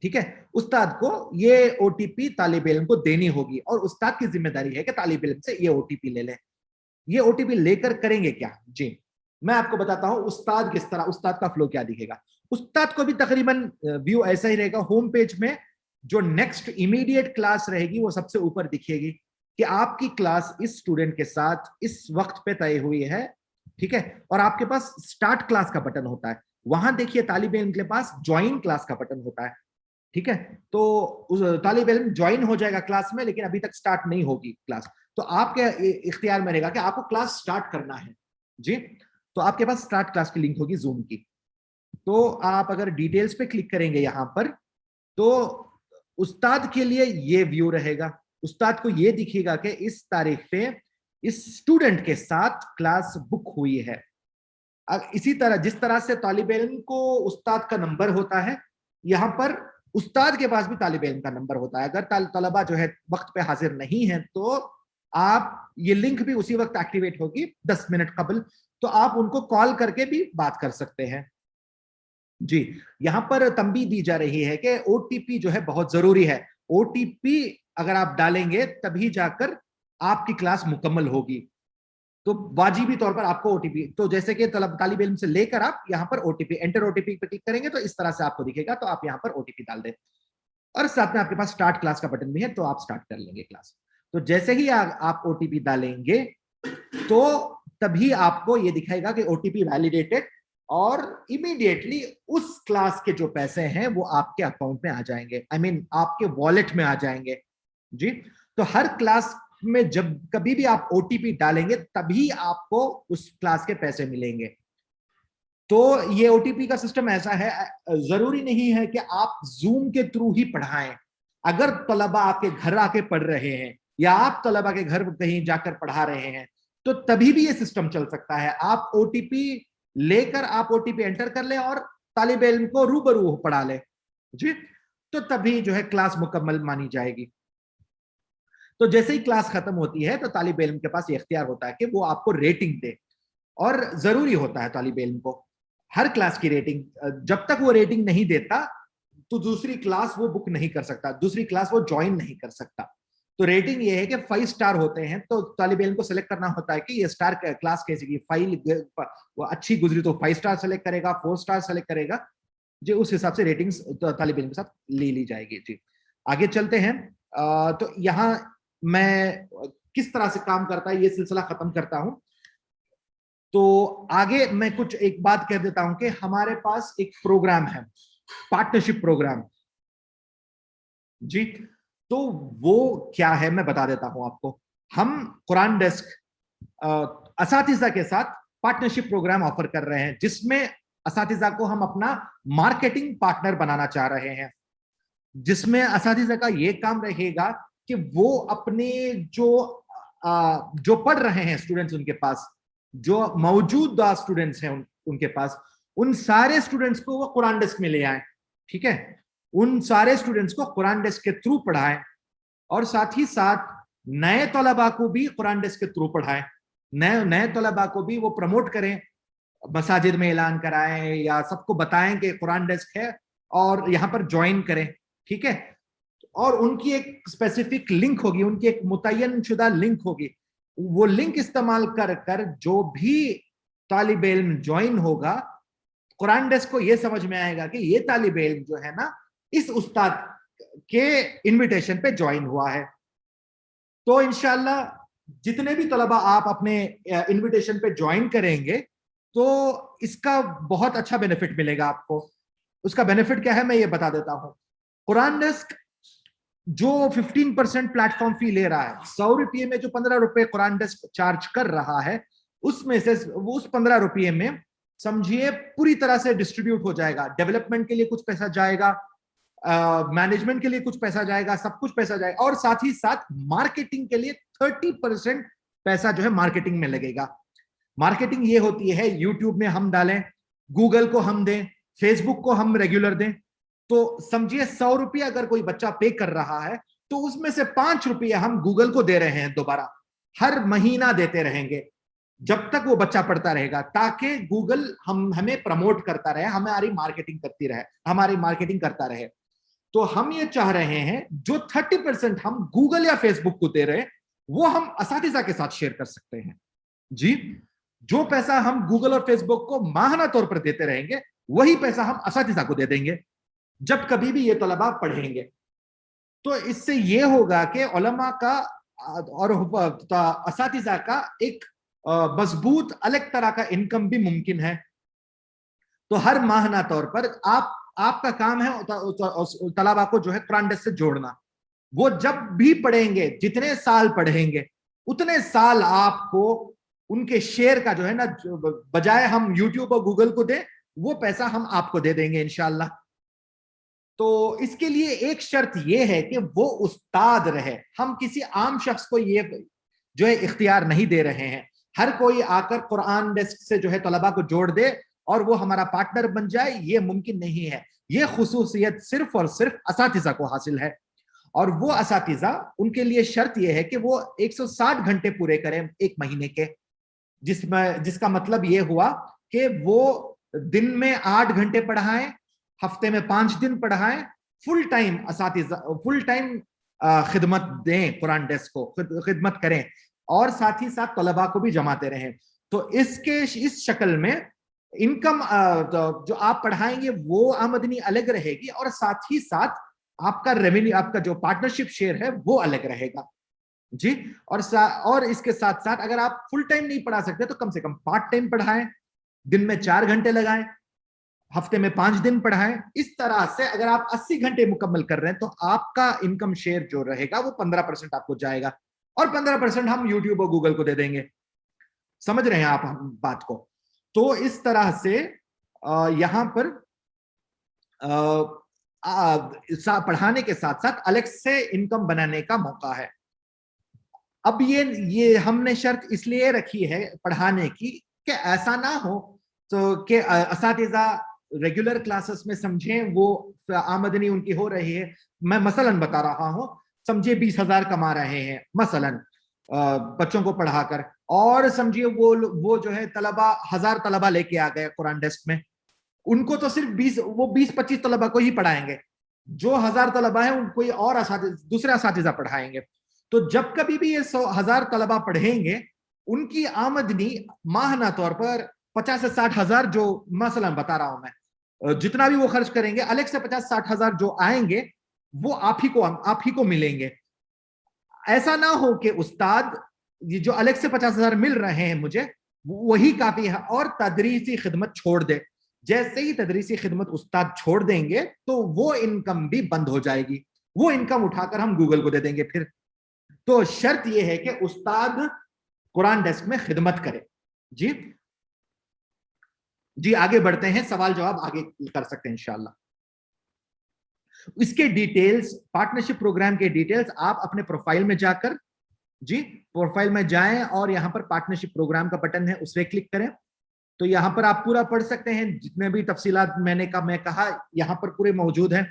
ठीक है। उस्ताद को ये ओटीपी तालिब इल्म को देनी होगी, और उस्ताद की जिम्मेदारी है कि तालिब इल्म से ये ओटीपी ले लें। ये ओटीपी लेकर करेंगे क्या? जी मैं आपको बताता हूं उस्ताद किस तरह, उस्ताद का फ्लो क्या दिखेगा। उस्ताद को भी तकरीबन व्यू ऐसा ही रहेगा। होम पेज में जो नेक्स्ट इमीडिएट क्लास रहेगी वो सबसे ऊपर दिखेगी कि आपकी क्लास इस स्टूडेंट के साथ इस वक्त पे तय हुई है, ठीक है। और आपके पास स्टार्ट क्लास का बटन होता है, वहां देखिए तालिब इल्म के पास ज्वाइन क्लास का बटन होता है, ठीक है। तो तालिब इल्म ज्वाइन हो जाएगा क्लास में, लेकिन अभी तक स्टार्ट नहीं होगी क्लास। तो आपके इख्तियार में रहेगा कि आपको क्लास स्टार्ट करना है। जी, तो आपके पास स्टार्ट क्लास की लिंक होगी जूम की। तो आप अगर डिटेल्स पे क्लिक करेंगे यहां पर तो उस्ताद के लिए ये व्यू रहेगा। उस्ताद को ये दिखेगा कि इस तारीख पे इस स्टूडेंट के साथ क्लास बुक हुई है। इसी तरह जिस तरह से तालिब इल्म को उस्ताद का नंबर होता है, यहाँ पर उस्ताद के पास भी तालिब इल्म का नंबर होता है। अगर तलबा जो है वक्त पे हाजिर नहीं है तो आप ये लिंक भी उसी वक्त एक्टिवेट होगी 10 मिनट कबल, तो आप उनको कॉल करके भी बात कर सकते हैं। जी, यहां पर तंबीह दी जा रही है कि ओटीपी जो है बहुत जरूरी है। ओटीपी अगर आप डालेंगे तभी जाकर आपकी क्लास मुकम्मल होगी, तो वाजिबी तौर पर आपको ओटीपी, तो जैसे कि तालिब इल्म से लेकर आप यहां पर ओटीपी एंटर ओटीपी पे क्लिक करेंगे तो इस तरह से आपको दिखेगा, तो आप यहां पर ओटीपी डाल दें, और साथ में आपके पास स्टार्ट क्लास का बटन भी है, तो आप स्टार्ट कर लेंगे क्लास। तो जैसे ही आप ओटीपी डालेंगे तो तभी आपको ये दिखाएगा कि ओटीपी वैलिडेटेड, और इमीडिएटली उस क्लास के जो पैसे हैं वो आपके अकाउंट में आ जाएंगे, आपके वॉलेट में आ जाएंगे। जी, तो हर क्लास में जब कभी भी आप ओटीपी डालेंगे तभी आपको उस क्लास के पैसे मिलेंगे। तो ये ओटीपी का सिस्टम ऐसा है, जरूरी नहीं है कि आप जूम के थ्रू ही पढ़ाएं। अगर तलबा आपके घर आके पढ़ रहे हैं या आप तलबा के घर कहीं जाकर पढ़ा रहे हैं तो तभी भी ये सिस्टम चल सकता है। आप ओटीपी लेकर आप ओटीपी एंटर कर ले और तालिब इल्म को रूबरू पढ़ा ले जी, तो तभी जो है क्लास मुकम्मल मानी जाएगी। तो जैसे ही क्लास खत्म होती है तो तालिब इल्म के पास ये इख्तियार होता है कि वो आपको रेटिंग दे, और जरूरी होता है तालिब इल्म को हर क्लास की रेटिंग। जब तक वो रेटिंग नहीं देता तो दूसरी क्लास वो बुक नहीं कर सकता, दूसरी क्लास वो ज्वाइन नहीं कर सकता। तो रेटिंग ये है कि 5 स्टार होते हैं तो तालिब इल्म को सेलेक्ट करना होता है कि ये स्टार क्लास कैसी की, फाइल वो अच्छी गुजरी तो 5 स्टार सेलेक्ट करेगा, 4 स्टार सेलेक्ट करेगा जी, उस हिसाब से रेटिंग्स तालिब इल्म के साथ ले ली जाएगी जी। आगे चलते हैं। तो यहाँ मैं किस तरह से काम करता है ये सिलसिला खत्म करता हूं। तो आगे मैं कुछ एक बात कह देता हूं कि हमारे पास एक प्रोग्राम है, पार्टनरशिप प्रोग्राम जी। तो वो क्या है मैं बता देता हूं आपको। हम कुरान डेस्क असातिज़ा के साथ पार्टनरशिप प्रोग्राम ऑफर कर रहे हैं, जिसमें असातिज़ा को हम अपना मार्केटिंग पार्टनर बनाना चाह रहे हैं, जिसमें असातिज़ा का ये काम रहेगा कि वो अपने जो पढ़ रहे हैं स्टूडेंट्स, उनके पास जो मौजूदा स्टूडेंट्स हैं उनके पास, उन सारे स्टूडेंट्स को वो कुरान डेस्क में ले आए। ठीक है, उन सारे स्टूडेंट्स को कुरान डेस्क के थ्रू पढ़ाएं और साथ ही साथ नए तलबा को भी कुरान डेस्क के थ्रू पढ़ाएं। नए तलबा को भी वो प्रमोट करें, मसाजिद में ऐलान कराएं या सबको बताएं कि कुरान डेस्क है और यहाँ पर ज्वाइन करें। ठीक है, और उनकी एक स्पेसिफिक लिंक होगी, उनकी एक मुतय्यन शुदा लिंक होगी। वो लिंक इस्तेमाल कर जो भी तालिब इल्म ज्वाइन होगा, कुरान डेस्क को ये समझ में आएगा कि ये तालिब इल्म जो है ना इस उस्ताद के इनविटेशन पे ज्वाइन हुआ है। तो इंशाल्लाह जितने भी तलबा आप अपने इनविटेशन पे ज्वाइन करेंगे तो इसका बहुत अच्छा बेनिफिट मिलेगा आपको। उसका बेनिफिट क्या है मैं ये बता देता हूं। कुरान डेस्क जो 15% प्लेटफॉर्म फी ले रहा है, 100 रुपये में जो 15 रुपए कुरान डेस्क चार्ज कर रहा है, उसमें से वो उस 15 रुपये में समझिए पूरी तरह से डिस्ट्रीब्यूट हो जाएगा। डेवलपमेंट के लिए कुछ पैसा जाएगा, मैनेजमेंट के लिए कुछ पैसा जाएगा, सब कुछ पैसा जाएगा, और साथ ही साथ मार्केटिंग के लिए 30% पैसा जो है मार्केटिंग में लगेगा। मार्केटिंग ये होती है यूट्यूब में हम डालें, गूगल को हम दें, फेसबुक को हम रेगुलर दें। तो समझिए 100 रुपये अगर कोई बच्चा पे कर रहा है तो उसमें से 5 रुपये हम गूगल को दे रहे हैं, दोबारा हर महीना देते रहेंगे जब तक वो बच्चा पढ़ता रहेगा, ताकि गूगल हमें प्रमोट करता रहे, हमारी मार्केटिंग करती रहे, हमारी मार्केटिंग करता रहे। तो हम ये चाह रहे हैं जो 30% हम गूगल या फेसबुक को दे रहे हैं वो हम असातिज़ा के साथ शेयर कर सकते हैं जी। जो पैसा हम गूगल और फेसबुक को माहाना तौर पर देते रहेंगे वही पैसा हम असातिज़ा को दे देंगे जब कभी भी ये तलबा पढ़ेंगे। तो इससे ये होगा कि उलमा का और असातिज़ा का एक मजबूत अलग तरह का इनकम भी मुमकिन है। तो हर माहाना तौर पर आपका काम है तलबा को जो है कुरान डेस्क से जोड़ना। वो जब भी पढ़ेंगे, जितने साल पढ़ेंगे उतने साल आपको उनके शेयर का जो है ना, बजाय हम यूट्यूब और गूगल को दें वो पैसा हम आपको दे देंगे इंशाल्लाह। तो इसके लिए एक शर्त ये है कि वो उस्ताद रहे। हम किसी आम शख्स को ये जो है इख्तियार नहीं दे रहे हैं। हर कोई आकर कुरान डेस्क से जो है तलबा को जोड़ दे और वो हमारा पार्टनर बन जाए, ये मुमकिन नहीं है। ये खुसूसियत सिर्फ और सिर्फ असातिज़ा को हासिल है, और वो असातिज़ा उनके लिए शर्त यह है कि वो 160 घंटे पूरे करें एक महीने के, जिसका मतलब ये हुआ कि वो दिन में 8 घंटे पढ़ाएं, हफ्ते में 5 दिन पढ़ाएं, फुल टाइम असातिज़ा, फुल टाइम खिदमत दें, कुरान डेस्क को खिदमत करें, और साथ ही साथ तलबा को भी जमाते रहें। तो इस शक्ल में इनकम जो आप पढ़ाएंगे वो आमदनी अलग रहेगी, और साथ ही साथ आपका रेवेन्यू, आपका जो पार्टनरशिप शेयर है वो अलग रहेगा जी। और इसके साथ साथ अगर आप फुल टाइम नहीं पढ़ा सकते तो कम से कम पार्ट टाइम पढ़ाएं, दिन में 4 घंटे लगाएं, हफ्ते में 5 दिन पढ़ाएं। इस तरह से अगर आप 80 घंटे मुकम्मल कर रहे हैं तो आपका इनकम शेयर जो रहेगा वो 15% आपको जाएगा। और 15% हम यूट्यूब और गूगल को दे देंगे। समझ रहे हैं आप बात को? तो इस तरह से यहां पर पढ़ाने के साथ साथ अलग से इनकम बनाने का मौका है। अब ये हमने शर्त इसलिए रखी है पढ़ाने की कि ऐसा ना हो तो कि असातिज़ा रेगुलर क्लासेस में समझें वो आमदनी उनकी हो रही है, मैं मसलन बता रहा हूं, समझिए 20,000 कमा रहे हैं मसलन बच्चों को पढ़ाकर, और समझिए वो जो है तलबा 1000 तलबा लेके आ गए कुरान डेस्क में, उनको तो सिर्फ 20-25 तलबा को ही पढ़ाएंगे, जो 1000 तलबा है उनको और दूसरे असातिज़ा पढ़ाएंगे। तो जब कभी भी ये 1000 तलबा पढ़ेंगे, उनकी आमदनी माहना तौर पर 50 से 60 हजार, जो मसलन बता रहा हूं मैं, जितना भी वो खर्च करेंगे अलग से 50-60 हजार जो आएंगे वो आप ही को मिलेंगे। ऐसा ना हो कि उस्ताद ये जो अलग से 50,000 मिल रहे हैं मुझे वही काफी है और तदरीसी खिदमत छोड़ दे। जैसे ही तदरीसी खिदमत उस्ताद छोड़ देंगे तो वो इनकम भी बंद हो जाएगी, वो इनकम उठाकर हम गूगल को दे देंगे फिर। तो शर्त यह है कि उस्ताद कुरान डेस्क में खिदमत करे। जी आगे बढ़ते हैं, सवाल जवाब आगे कर सकते हैं इंशाल्लाह। इसके डिटेल्स, पार्टनरशिप प्रोग्राम के डिटेल्स आप अपने प्रोफाइल में जाकर, प्रोफाइल में जाएं और यहां पर पार्टनरशिप प्रोग्राम का बटन है उस पर क्लिक करें, तो यहां पर आप पूरा पढ़ सकते हैं। जितने भी तफसीलात मैं कहा यहां पर पूरे मौजूद हैं।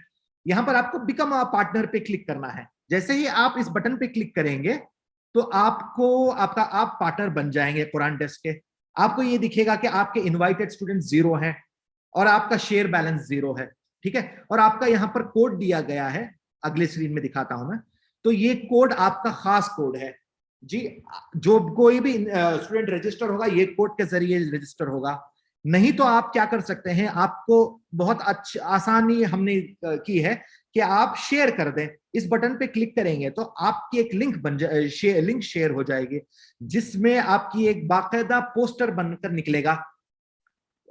यहां पर आपको बिकम अ पार्टनर पे क्लिक करना है। जैसे ही आप इस बटन पे क्लिक करेंगे तो आप पार्टनर बन जाएंगे कुरान डेस्क के। आपको ये दिखेगा कि आपके इनवाइटेड स्टूडेंट 0 हैं और आपका शेयर बैलेंस 0 है, ठीक है। और आपका यहाँ पर कोड दिया गया है, अगले स्क्रीन में दिखाता हूं मैं। तो ये कोड आपका खास कोड है जी, जो कोई भी स्टूडेंट रजिस्टर होगा ये कोड के जरिए रजिस्टर होगा। नहीं तो आप क्या कर सकते हैं, आपको बहुत अच्छी आसानी हमने की है कि आप शेयर कर दें। इस बटन पे क्लिक करेंगे तो आपकी एक लिंक लिंक शेयर हो जाएगी, जिसमें आपकी एक बाकायदा पोस्टर बनकर निकलेगा।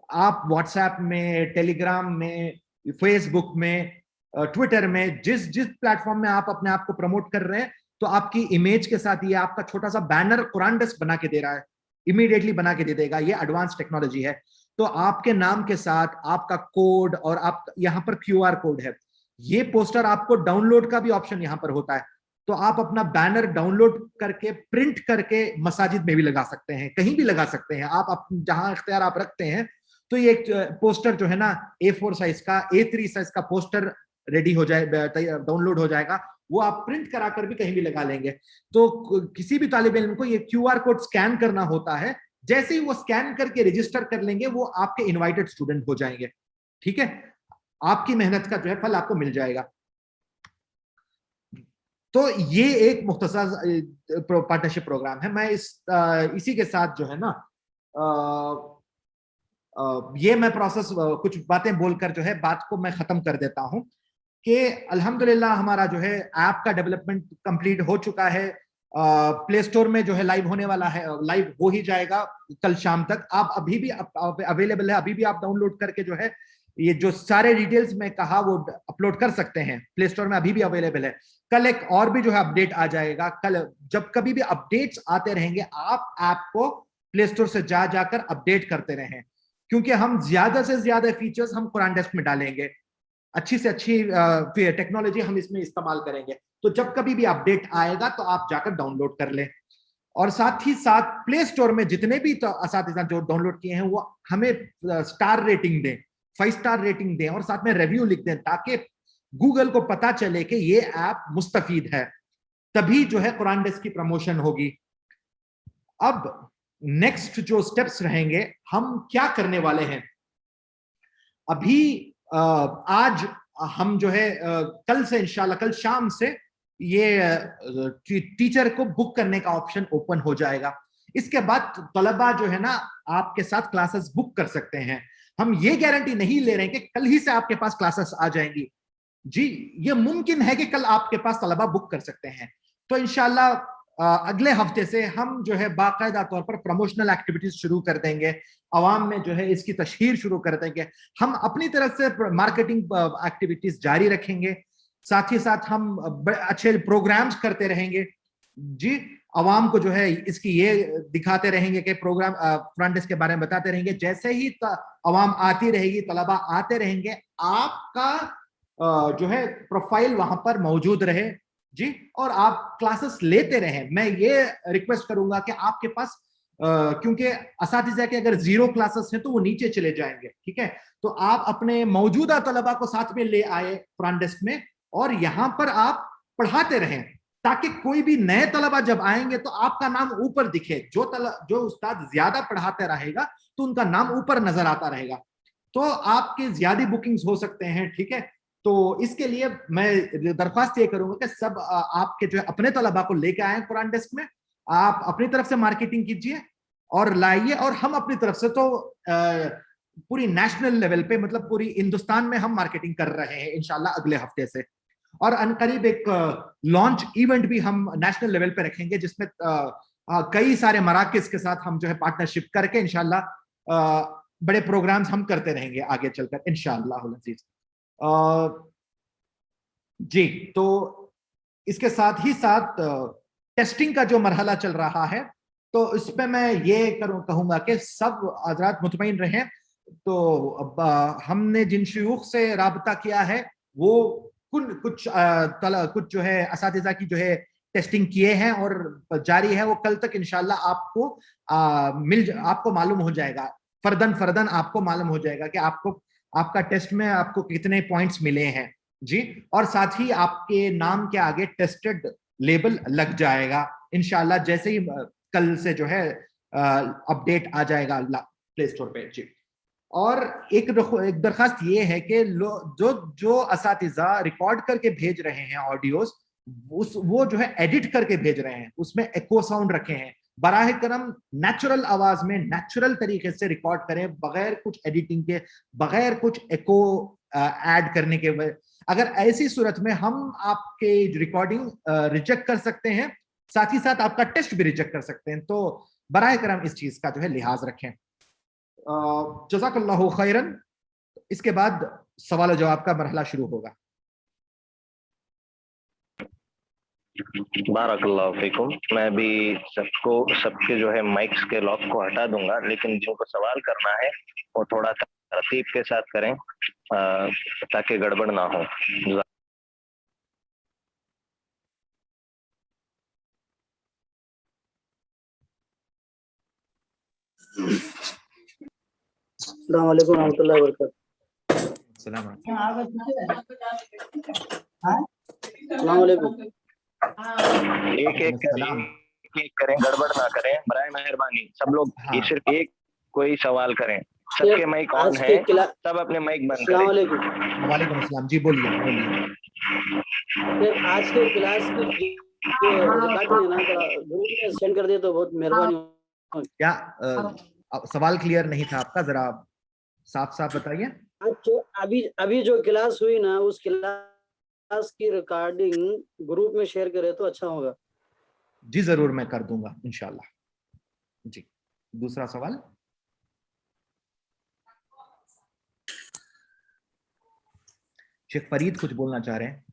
आप व्हाट्सएप में, टेलीग्राम में, फेसबुक में, ट्विटर में, जिस प्लेटफॉर्म में आप अपने आप को प्रमोट कर रहे हैं, तो आपकी इमेज के साथ ये आपका छोटा सा बैनर कुरान डेस्क बना के दे रहा है, इमीडिएटली बना के दे देगा। ये एडवांस टेक्नोलॉजी है। तो आपके नाम के साथ आपका कोड और आप यहाँ पर QR कोड है। ये पोस्टर आपको डाउनलोड का भी ऑप्शन यहाँ पर होता है, तो आप अपना बैनर डाउनलोड करके प्रिंट करके मसाजिद में भी लगा सकते हैं, कहीं भी लगा सकते हैं आप जहां इख्तियार आप रखते हैं। तो ये एक पोस्टर जो है ना A4 साइज का, A3 साइज का पोस्टर रेडी हो जाए, डाउनलोड हो जाएगा, वो आप प्रिंट कराकर भी कहीं भी लगा लेंगे। तो किसी भी तालिब इल्म को ये QR कोड स्कैन करना होता है, जैसे ही वो स्कैन करके रजिस्टर कर लेंगे वो आपके इनवाइटेड स्टूडेंट हो जाएंगे, ठीक है। आपकी मेहनत का जो है फल आपको मिल जाएगा। तो ये एक मुख्तसर पार्टनरशिप प्रोग्राम है। मैं इसी के साथ जो है ना ये मैं प्रोसेस कुछ बातें बोलकर जो है बात को मैं खत्म कर देता हूं कि अल्हम्दुलिल्लाह हमारा जो है ऐप का डेवलपमेंट कंप्लीट हो चुका है। प्ले स्टोर में जो है लाइव होने वाला है, लाइव हो ही जाएगा कल शाम तक। आप अभी भी अवेलेबल है, अभी भी आप डाउनलोड करके जो है ये जो सारे डिटेल्स में कहा वो अपलोड कर सकते हैं। प्ले स्टोर में अभी भी अवेलेबल है। कल एक और भी जो है अपडेट आ जाएगा। कल जब कभी भी अपडेट्स आते रहेंगे आप ऐप को प्ले स्टोर से जाकर अपडेट करते रहें, क्योंकि हम ज्यादा से ज्यादा फीचर्स हम कुरान डेस्क में डालेंगे, अच्छी से अच्छी टेक्नोलॉजी हम इसमें इस्तेमाल करेंगे। तो जब कभी भी अपडेट आएगा तो आप जाकर डाउनलोड कर लें। और साथ ही साथ प्ले स्टोर में जितने भी असातिज़ा जो डाउनलोड किए हैं वो हमें स्टार रेटिंग दें, 5 स्टार रेटिंग दें और साथ में रिव्यू लिख दें, ताकि गूगल को पता चले कि ये ऐप मुस्तफीद है। तभी जो है कुरान डेस्क की प्रमोशन होगी। अब नेक्स्ट जो स्टेप्स रहेंगे, हम क्या करने वाले हैं। अभी आज हम जो है कल से इंशाल्लाह, कल शाम से ये टीचर को बुक करने का ऑप्शन ओपन हो जाएगा। इसके बाद तलबा जो है ना आपके साथ क्लासेस बुक कर सकते हैं। हम ये गारंटी नहीं ले रहे हैं कि कल ही से आपके पास क्लासेस आ जाएंगी जी, ये मुमकिन है कि कल आपके पास तलबा बुक कर सकते हैं। तो इंशाल्लाह अगले हफ्ते से हम जो है बाकायदा तौर पर प्रमोशनल एक्टिविटीज शुरू कर देंगे, अवाम में जो है इसकी तशहीर शुरू कर देंगे। हम अपनी तरफ से मार्केटिंग एक्टिविटीज जारी रखेंगे, साथ ही साथ हम अच्छे प्रोग्राम्स करते रहेंगे जी। आवाम को जो है इसकी ये दिखाते रहेंगे कि प्रोग्राम कुरान डेस्क के बारे में बताते रहेंगे। जैसे ही आवाम आती रहेगी, तलबा आते रहेंगे, आपका जो है प्रोफाइल वहां पर मौजूद रहे जी, और आप क्लासेस लेते रहें। मैं ये रिक्वेस्ट करूंगा कि आपके पास क्योंकि असातिज़ा के अगर 0 क्लासेस हैं तो वो नीचे चले जाएंगे, ठीक है, तो आप अपने मौजूदा तलबा को साथ में ले आए कुरान डेस्क में और यहां पर आप पढ़ाते रहें, ताकि कोई भी नए तलबा जब आएंगे तो आपका नाम ऊपर दिखे। जो उस्ताद ज्यादा पढ़ाते रहेगा तो उनका नाम ऊपर नजर आता रहेगा, तो आपके ज्यादा बुकिंग्स हो सकते हैं, ठीक है। तो इसके लिए मैं दरख्वास्त ये करूंगा कि सब आपके जो है अपने तलबा को लेके आए कुरान डेस्क में, आप अपनी तरफ से मार्केटिंग कीजिए और लाइए, और हम अपनी तरफ से तो पूरी नेशनल लेवल पे, मतलब पूरी हिंदुस्तान में हम मार्केटिंग कर रहे हैं इंशाल्लाह अगले हफ्ते से। और अनकरीब एक लॉन्च इवेंट भी हम नेशनल लेवल पे रखेंगे, जिसमें कई सारे मराकिज के साथ हम जो है पार्टनरशिप करके इंशाल्लाह बड़े प्रोग्राम्स हम करते रहेंगे आगे चलकर इंशाल्लाह अज़ीज। जी, तो इसके साथ ही साथ टेस्टिंग का जो मरहला चल रहा है, तो इस पे मैं ये कहूंगा कि सब हज़रात मुतमईन रहें। तो हमने जिन शयूख से राबता किया है वो कुछ जो है असातिज़ा की जो है टेस्टिंग किए हैं और जारी है, वो कल तक इंशाल्लाह आपको मालूम हो जाएगा, फर्दन आपको मालूम हो जाएगा कि आपका टेस्ट में आपको कितने पॉइंट्स मिले हैं जी, और साथ ही आपके नाम के आगे टेस्टेड लेबल लग जाएगा इंशाल्लाह, जैसे ही कल से जो है अपडेट आ जाएगा प्ले स्टोर पे जी। और एक दरखास्त ये है कि जो असातिज़ा रिकॉर्ड करके भेज रहे हैं ऑडियोज, वो जो है एडिट करके भेज रहे हैं, उसमें एको साउंड रखे हैं, बराह करम नेचुरल आवाज में नेचुरल तरीके से रिकॉर्ड करें, बगैर कुछ एडिटिंग के, बगैर कुछ एको ऐड करने के। अगर ऐसी सूरत में हम आपके रिकॉर्डिंग रिजेक्ट कर सकते हैं, साथ ही साथ आपका टेस्ट भी रिजेक्ट कर सकते हैं, तो बराह करम इस चीज का जो है लिहाज रखें। जज़ाकल्लाहु खैरन। इसके बाद सवाल जवाब का मरहला शुरू होगा। बारकल्लाहु फीकुम। मैं भी सबके जो है माइक्स के लॉक को हटा दूंगा, लेकिन जिनको सवाल करना है वो थोड़ा तरतीब के साथ करें ताकि गड़बड़ ना हो। अस्सलाम वालेकुम रहमतुल्लाहि व बरकातहू। अस्सलाम वालेकुम। एक करें, गड़बड़ ना करें, बराए मेहरबानी सब लोग। हाँ। सिर्फ एक कोई सवाल करें, सबके माइक ऑन है, सब अपने माइक बंद करें। वालेकुम अस्सलाम जी, बोलिए। आज के क्लास की रिकॉर्डिंग है ना, ग्रुप में सेंड कर दे तो बहुत मेहरबानी। क्या सवाल क्लियर नहीं था आपका, जरा साफ बताइए। अच्छा, अभी जो क्लास हुई ना, उस क्लास की रिकॉर्डिंग ग्रुप में शेयर करे तो अच्छा होगा। जी जरूर, मैं कर दूंगा इंशाल्लाह जी। दूसरा सवाल। शेख फरीद कुछ बोलना चाह रहे हैं।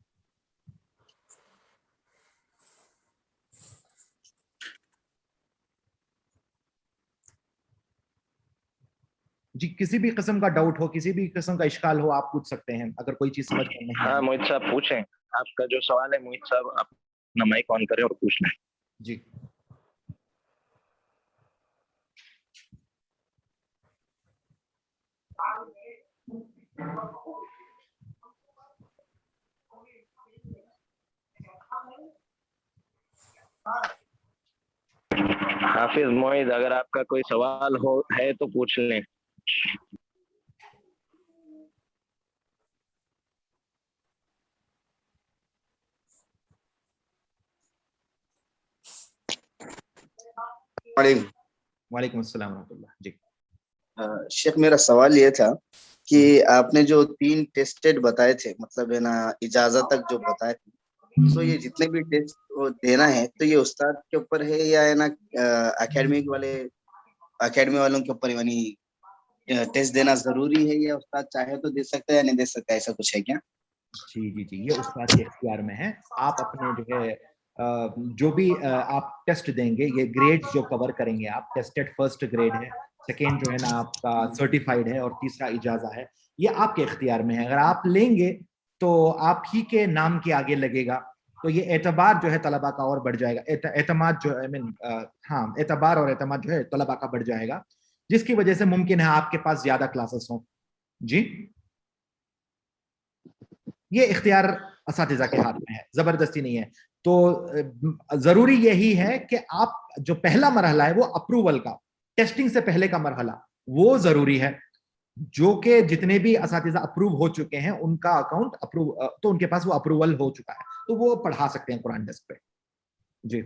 जी, किसी भी किस्म का डाउट हो, किसी भी किस्म का इश्काल हो, आप पूछ सकते हैं अगर कोई चीज समझ में नहीं। हाँ मोहित साहब पूछें, आपका जो सवाल है मोहित साहब, आप अपना माइक ऑन करें और पूछ लें जी। हाफिज मोहित, अगर आपका कोई सवाल है तो पूछ लें। वालेकुम अस्सलाम रहमतुल्लाह जी। शेख, मेरा सवाल ये था कि आपने जो 3 टेस्टेड बताए थे, मतलब है ना इजाजत तक जो बताए थे, तो ये जितने भी टेस्ट वो देना है तो ये उस्ताद के ऊपर है या है ना एकेडमी वालों के ऊपर, यानी टेस्ट देना जरूरी है या उस्ताद चाहे तो दे सकता है या नहीं दे सकता, ऐसा कुछ है क्या? जी, ये उस्ताद के इख्तियार में है। आप अपने जो है जो भी आप टेस्ट देंगे, ये ग्रेड्स जो कवर करेंगे आप, टेस्टेड फर्स्ट ग्रेड है, सेकेंड जो है ना आपका सर्टिफाइड है, और तीसरा इजाजा है, ये आपके इख्तियार में है। अगर आप लेंगे तो आप ही के नाम के आगे लगेगा, तो ये एतबार जो है तलबा का और बढ़ जाएगा, एतमाद जो आई मीन हाँ, एतबार और एतमाद जो है तलबा का बढ़ जाएगा, जिसकी वजह से मुमकिन है आपके पास ज्यादा क्लासेस हों। जी, ये इख्तियार असातिज़ा के हाथ में है, जबरदस्ती नहीं है। तो जरूरी यही है कि आप जो पहला मरहला है वो अप्रूवल का, टेस्टिंग से पहले का मरहला, वो जरूरी है। जो कि जितने भी असातिज़ा अप्रूव हो चुके हैं उनका अकाउंट अप्रूव, तो उनके पास वो अप्रूवल हो चुका है, तो वो पढ़ा सकते हैं कुरान डेस्क पे। जी,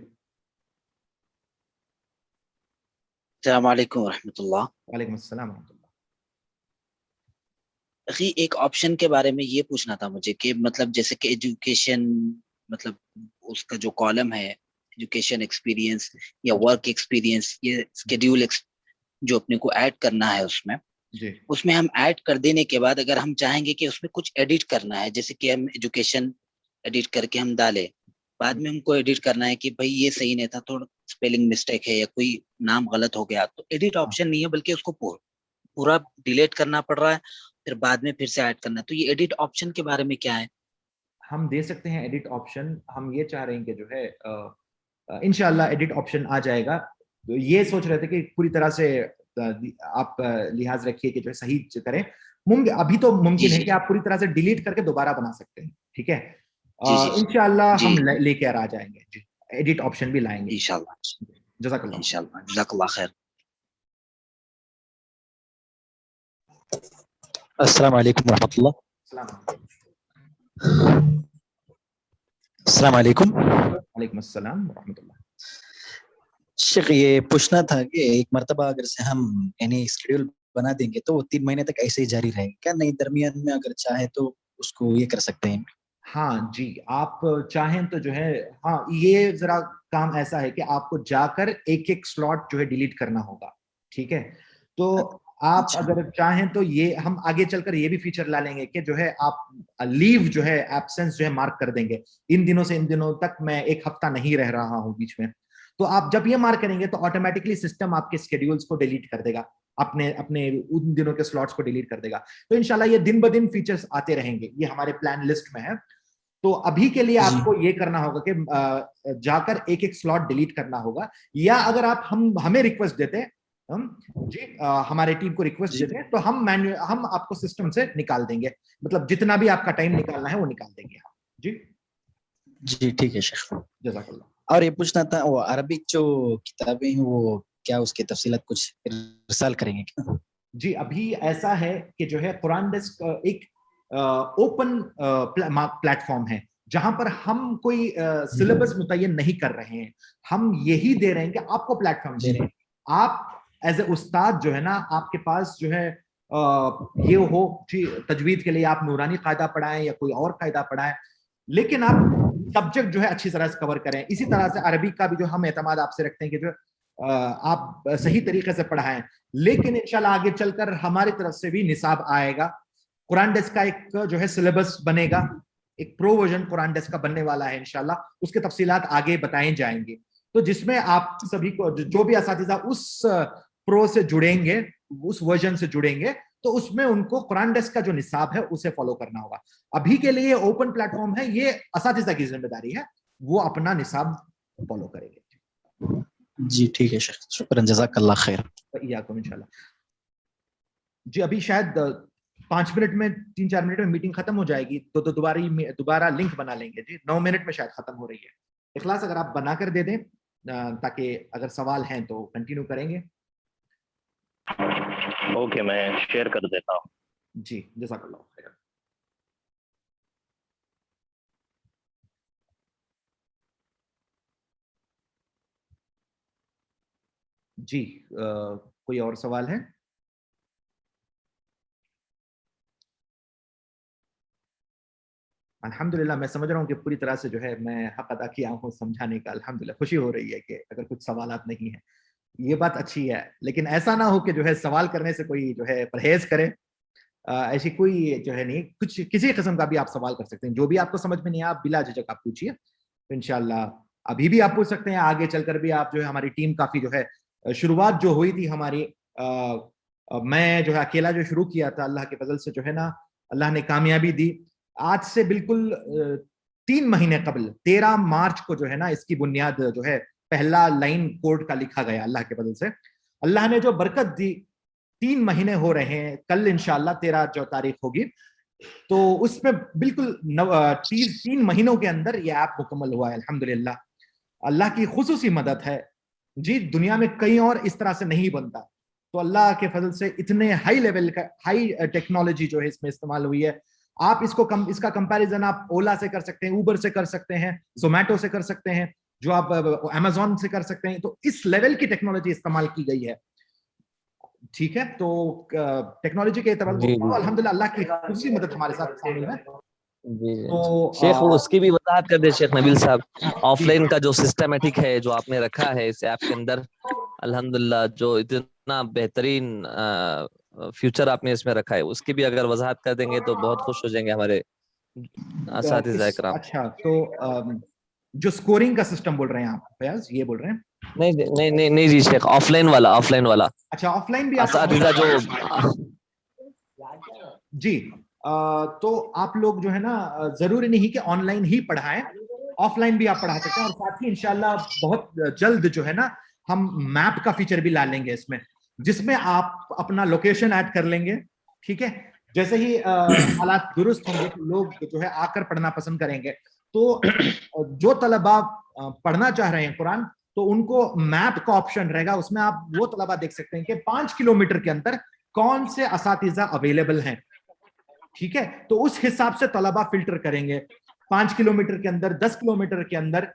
अस्सलाम वालेकुम रहमतुल्लाह। वालेकुम अस्सलाम रहमतुल्लाह। अखी, एक ऑप्शन के बारे में ये पूछना था मुझे कि मतलब जैसे कि एजुकेशन, मतलब उसका जो कॉलम है एजुकेशन एक्सपीरियंस या वर्क एक्सपीरियंस, ये स्केड्यूल जो अपने को ऐड करना है उसमें, जी, उसमें हम ऐड कर देने के बाद अगर हम चाहेंगे कि उसमें कुछ एडिट करना है, जैसे कि हम एजुकेशन एडिट करके हम डालें, बाद में हमको एडिट करना है कि भाई ये सही नहीं था, थोड़ा स्पेलिंग मिस्टेक है या कोई नाम गलत हो गया, तो एडिट ऑप्शन नहीं है, बल्कि उसको पूरा डिलीट करना पड़ रहा है, फिर बाद में फिर से ऐड करना है। तो ये एडिट ऑप्शन के बारे में क्या है? हम दे सकते हैं एडिट ऑप्शन। हम ये चाह रहे हैं कि जो है इंशाल्लाह एडिट ऑप्शन आ जाएगा। तो ये सोच रहे थे कि पूरी तरह से आप लिहाज रखिए कि जो है सही करें। अभी तो मुमकिन है कि आप पूरी तरह से डिलीट करके दोबारा बना सकते हैं, ठीक है। इंशाल्लाह हम लेके आ जाएंगे जी, एडिट ऑप्शन भी लाएंगे इंशाल्लाह। जज़ाकल्लाह। इंशाल्लाह, जज़ाकल्लाह खैर। अस्सलाम वालेकुम रहमतुल्लाह। अस्सलाम वालेकुम। वालेकुम अस्सलाम रहमतुल्लाह। शेख, ये पूछना था कि एक मर्तबा अगर से हम यानी शेड्यूल बना देंगे तो वो 3 महीने तक ऐसे ही जारी रहेगा क्या? नहीं, दरमियान में अगर चाहे तो उसको ये कर सकते हैं? हाँ जी, आप चाहें तो जो है, हाँ, ये जरा काम ऐसा है कि आपको जाकर एक एक स्लॉट जो है डिलीट करना होगा, ठीक है। तो आप अगर चाहें तो ये हम आगे चलकर ये भी फीचर ला लेंगे कि जो है आप लीव जो है, एब्सेंस जो है मार्क कर देंगे, इन दिनों से इन दिनों तक मैं 1 हफ्ता नहीं रह रहा हूँ बीच में। तो आप जब ये मार्क करेंगे तो ऑटोमेटिकली सिस्टम आपके स्केड्यूल्स को डिलीट कर देगा, अपने अपने उन दिनों के स्लॉट्स को डिलीट कर देगा। तो इंशाल्लाह ये दिन ब दिन फीचर्स आते रहेंगे, ये हमारे प्लान लिस्ट में है। तो अभी के लिए आपको ये करना होगा कि जाकर एक एक स्लॉट डिलीट करना होगा, या अगर आप हमें रिक्वेस्ट देते हैं, जी हमारे टीम को रिक्वेस्ट देते हैं, तो हम आपको सिस्टम से निकाल देंगे, मतलब जितना भी आपका टाइम निकालना है वो निकाल देंगे आप। जी ठीक है शेख, जज़ाकल्लाह। और ये पूछना था, वो अरबिक जो किताबें हैं वो क्या उसकी तफसीलात कुछ इरसाल करेंगे क्या? जी, अभी ऐसा है कि जो है कुरान डेस्क एक ओपन प्लेटफॉर्म है, जहां पर हम कोई सिलेबस मुतय्यन नहीं कर रहे हैं, हम यही दे रहे हैं कि आपको प्लेटफॉर्म दे रहे हैं। आप एज ए उस्ताद जो है ना, आपके पास जो है ये हो कि तजवीद के लिए आप नूरानी कायदा पढ़ाएं या कोई और कायदा पढ़ाएं, लेकिन आप सब्जेक्ट जो है अच्छी तरह से कवर करें। इसी तरह से अरबी का भी जो हम एतमाद आपसे रखते हैं कि जो आप सही तरीके से पढ़ाएं, लेकिन इंशाल्लाह आगे चलकर हमारी तरफ से भी निसाब आएगा, कुरान डेस्क का एक जो है सिलेबस बनेगा, एक प्रो वर्जन कुरान डेस्क का बनने वाला है इंशाल्लाह, उसके तफसीलात आगे बताए जाएंगे। तो जिसमें आप सभी को जो भी असातिज़ा उस प्रो से जुड़ेंगे, उस वर्जन से जुड़ेंगे, तो उसमें उनको कुरान डेस्क का जो निसाब है उसे फॉलो करना होगा। अभी के लिए ओपन प्लेटफॉर्म है, ये असातिज़ा की जिम्मेदारी है, वो अपना निसाब फॉलो करेंगे। जी ठीक है शेख, शुक्रन, जज़ाकल्लाह खैर। इयाकुम इंशाल्लाह। जी, अभी शायद 5 मिनट में, 3-4 मिनट में मीटिंग खत्म हो जाएगी, तो दोबारा लिंक बना लेंगे जी। 9 मिनट में शायद खत्म हो रही है। इखलास अगर आप बनाकर दे दें ताकि अगर सवाल हैं तो कंटिन्यू करेंगे। ओके, मैं शेयर कर देता हूँ। जी, जज़ाकल्लाह खैर। जी, कोई और सवाल है? अल्हम्दुलिल्लाह, मैं समझ रहा हूँ कि पूरी तरह से जो है मैं हक अदा किया हूँ समझाने का। अल्हम्दुलिल्लाह, खुशी हो रही है कि अगर कुछ सवालात नहीं है, ये बात अच्छी है। लेकिन ऐसा ना हो कि जो है सवाल करने से कोई जो है परहेज करे, ऐसी कोई जो है नहीं, कुछ किसी किस्म का भी आप सवाल कर सकते हैं, जो भी आपको समझ में नहीं आया आप बिला झिझक आप पूछिए, तो इंशाल्लाह अभी भी आप पूछ सकते हैं, आगे चलकर भी आप जो है, हमारी टीम काफी जो है, शुरुआत जो हुई थी हमारी, मैं जो है अकेला जो शुरू किया था, अल्लाह के फजल से जो है ना, अल्लाह ने कामयाबी दी। आज से बिल्कुल 3 महीने कबल 13 मार्च को जो है ना, इसकी बुनियाद जो है पहला लाइन कोड का लिखा गया अल्लाह के फजल से। अल्लाह ने जो बरकत दी, 3 महीने हो रहे हैं, कल इंशाअल्लाह 13 जो तारीख होगी, तो उसमें बिल्कुल 3 महीनों के अंदर ये ऐप मुकम्मल हुआ है अल्हम्दुलिल्लाह। अल्लाह की खुसूसी मदद है जी, दुनिया में कहीं और इस तरह से नहीं बनता। तो अल्लाह के फजल से इतने हाई लेवल का, हाई टेक्नोलॉजी जो है इसमें इस्तेमाल हुई है। आप इसका कंपैरिजन आप ओला से कर सकते हैं, उबर से कर सकते हैं, जोमेटो से कर सकते हैं, जो आप अमेजोन से कर सकते हैं। तो इस लेवल की टेक्नोलॉजी इस्तेमाल की गई है, ठीक है। तो टेक्नोलॉजी के एतबार से अल्हम्दुलिल्लाह अल्लाह की खुशी मदद हमारे साथ शामिल है। जी तो शेख, वो उसकी भी वजाहत कर दे शेख नबील साहब, ऑफलाइन का जो सिस्टमेटिक है जो आपने रखा है इस ऐप के अंदर, अल्हम्दुलिल्लाह जो इतना बेहतरीन फ्यूचर आपने इसमें रखा है, उसकी भी अगर वजाहत कर देंगे तो बहुत खुश हो जाएंगे हमारे असातिज़ा इकराम। अच्छा, तो जो स्कोरिंग का सिस्टम बोल रहे हैं आप फयाज, ये बोल रहे हैं? नहीं नहीं नहीं नहीं जी शेख, ऑफलाइन वाला। अच्छा, ऑफलाइन भी असातिज़ा जो जी, तो आप लोग जो है ना, जरूरी नहीं कि ऑनलाइन ही पढ़ाएं, ऑफलाइन भी आप पढ़ा सकते हैं। और साथ ही इंशाल्लाह बहुत जल्द जो है ना, हम मैप का फीचर भी ला लेंगे इसमें, जिसमें आप अपना लोकेशन ऐड कर लेंगे, ठीक है। जैसे ही हालात दुरुस्त होंगे तो लोग जो है आकर पढ़ना पसंद करेंगे। तो जो तलबा पढ़ना चाह रहे हैं कुरान, तो उनको मैप का ऑप्शन रहेगा, उसमें आप वो तलबा देख सकते हैं कि 5 किलोमीटर के अंदर कौन से असातिज़ा अवेलेबल हैं, ठीक है। तो उस हिसाब से तलबा फिल्टर करेंगे, 5 किलोमीटर के अंदर, 10 किलोमीटर के अंदर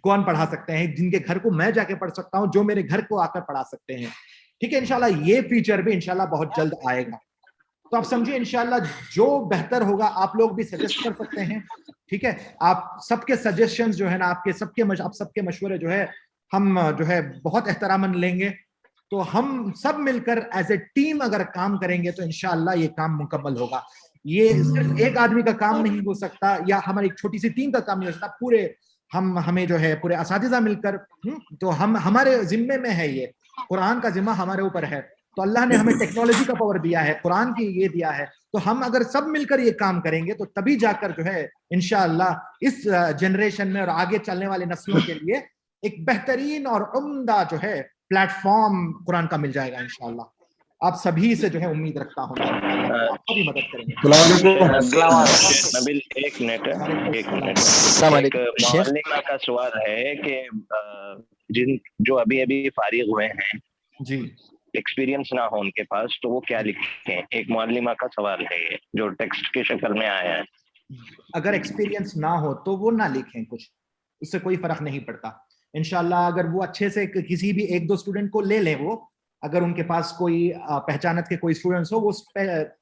कौन पढ़ा सकते हैं, जिनके घर को मैं जाके पढ़ सकता हूं, जो मेरे घर को आकर पढ़ा सकते हैं, ठीक है। इंशाल्लाह ये फीचर भी इंशाल्लाह बहुत जल्द आएगा। तो आप समझिए, इंशाल्लाह जो बेहतर होगा आप लोग भी सजेस्ट कर सकते हैं, ठीक है। आप सबके सजेशंस जो है ना, आप सबके मशवरे जो है हम जो है बहुत एहतरामन लेंगे। तो हम सब मिलकर एज ए टीम अगर काम करेंगे तो इंशाल्लाह ये काम मुकम्मल होगा। ये सिर्फ एक आदमी का काम नहीं हो सकता, या हमारी एक छोटी सी टीम का काम नहीं हो सकता, पूरे हमें जो है पूरे असातिज़ा मिलकर, तो हमारे जिम्मे में है, ये कुरान का जिम्मा हमारे ऊपर है। तो अल्लाह ने हमें टेक्नोलॉजी का पावर दिया है, कुरान की ये दिया है, तो हम अगर सब मिलकर ये काम करेंगे तो तभी जाकर जो है इंशाअल्लाह इस जनरेशन में और आगे चलने वाले नस्लों के लिए एक बेहतरीन और उम्दा जो है प्लेटफॉर्म कुरान का मिल जाएगा इंशाअल्लाह। आप सभी से जो है उम्मीद रखता हूँ आपको भी मदद करेंगे। नबील एक मिनट, मोहल्लिमा का सवाल है कि जो अभी फारिग हुए हैं जी, एक्सपीरियंस ना हो उनके पास, तो वो क्या लिखें? एक मोहल्लिमा का सवाल है ये, जो टेक्स्ट की शक्ल में आया है। अगर एक्सपीरियंस ना हो तो वो ना लिखें, कुछ उससे कोई फर्क नहीं पड़ता इंशाल्लाह। अगर वो अच्छे से किसी भी 1-2 स्टूडेंट को ले लें, वो अगर उनके पास कोई पहचानत के कोई स्टूडेंट्स हो, वो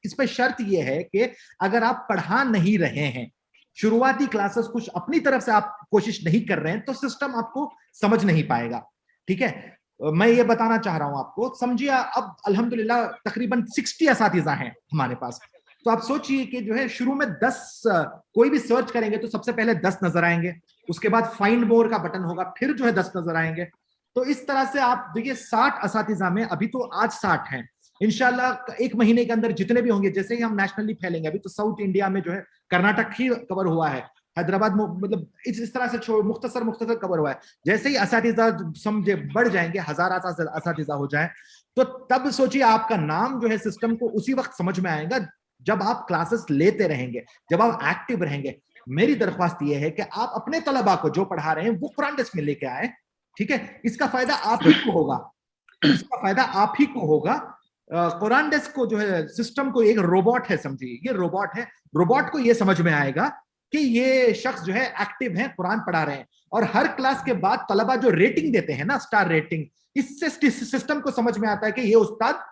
इस पे शर्त ये है कि अगर आप पढ़ा नहीं रहे हैं, शुरुआती क्लासेस कुछ अपनी तरफ से आप कोशिश नहीं कर रहे हैं, तो सिस्टम आपको समझ नहीं पाएगा, ठीक है। मैं ये बताना चाह रहा हूं आपको, समझिए अब अल्हम्दुलिल्लाह तकरीबन 60 असातिज़ा हैं हमारे पास। तो आप सोचिए कि जो है शुरू में 10 कोई भी सर्च करेंगे तो सबसे पहले 10 नजर आएंगे, उसके बाद फाइंड मोर का बटन होगा, फिर जो है 10 नजर आएंगे। तो इस तरह से आप देखिए 60 असातिज़ा में, अभी तो आज 60 हैं, इंशाल्लाह 1 महीने के अंदर जितने भी होंगे, जैसे ही हम नेशनली फैलेंगे, अभी तो साउथ इंडिया में जो है कर्नाटक ही कवर हुआ है, हैदराबाद, मतलब इस तरह से मुख्तसर कवर हुआ है। जैसे ही असातिज़ा समझे बढ़ जाएंगे, 1000 असातिज़ा हो जाए, तो तब सोचिए आपका नाम जो है सिस्टम को उसी वक्त समझ में आएगा जब आप क्लासेस लेते रहेंगे, जब आप एक्टिव रहेंगे। मेरी दरख्वास्त ये है कि आप अपने तलबा को जो पढ़ा रहे हैं वो कुरान डेस्क में लेके आए, ठीक है। इसका फायदा आप ही को होगा, इसका फायदा आप ही को होगा। कुरान डेस्क को जो है सिस्टम को एक रोबोट है, समझिए ये रोबोट है, रोबोट को ये समझ में आएगा कि ये शख्स जो है एक्टिव है, कुरान पढ़ा रहे हैं। और हर क्लास के बाद तलबा जो रेटिंग देते हैं ना, स्टार रेटिंग, इससे सिस्टम को समझ में आता है कि ये उस्ताद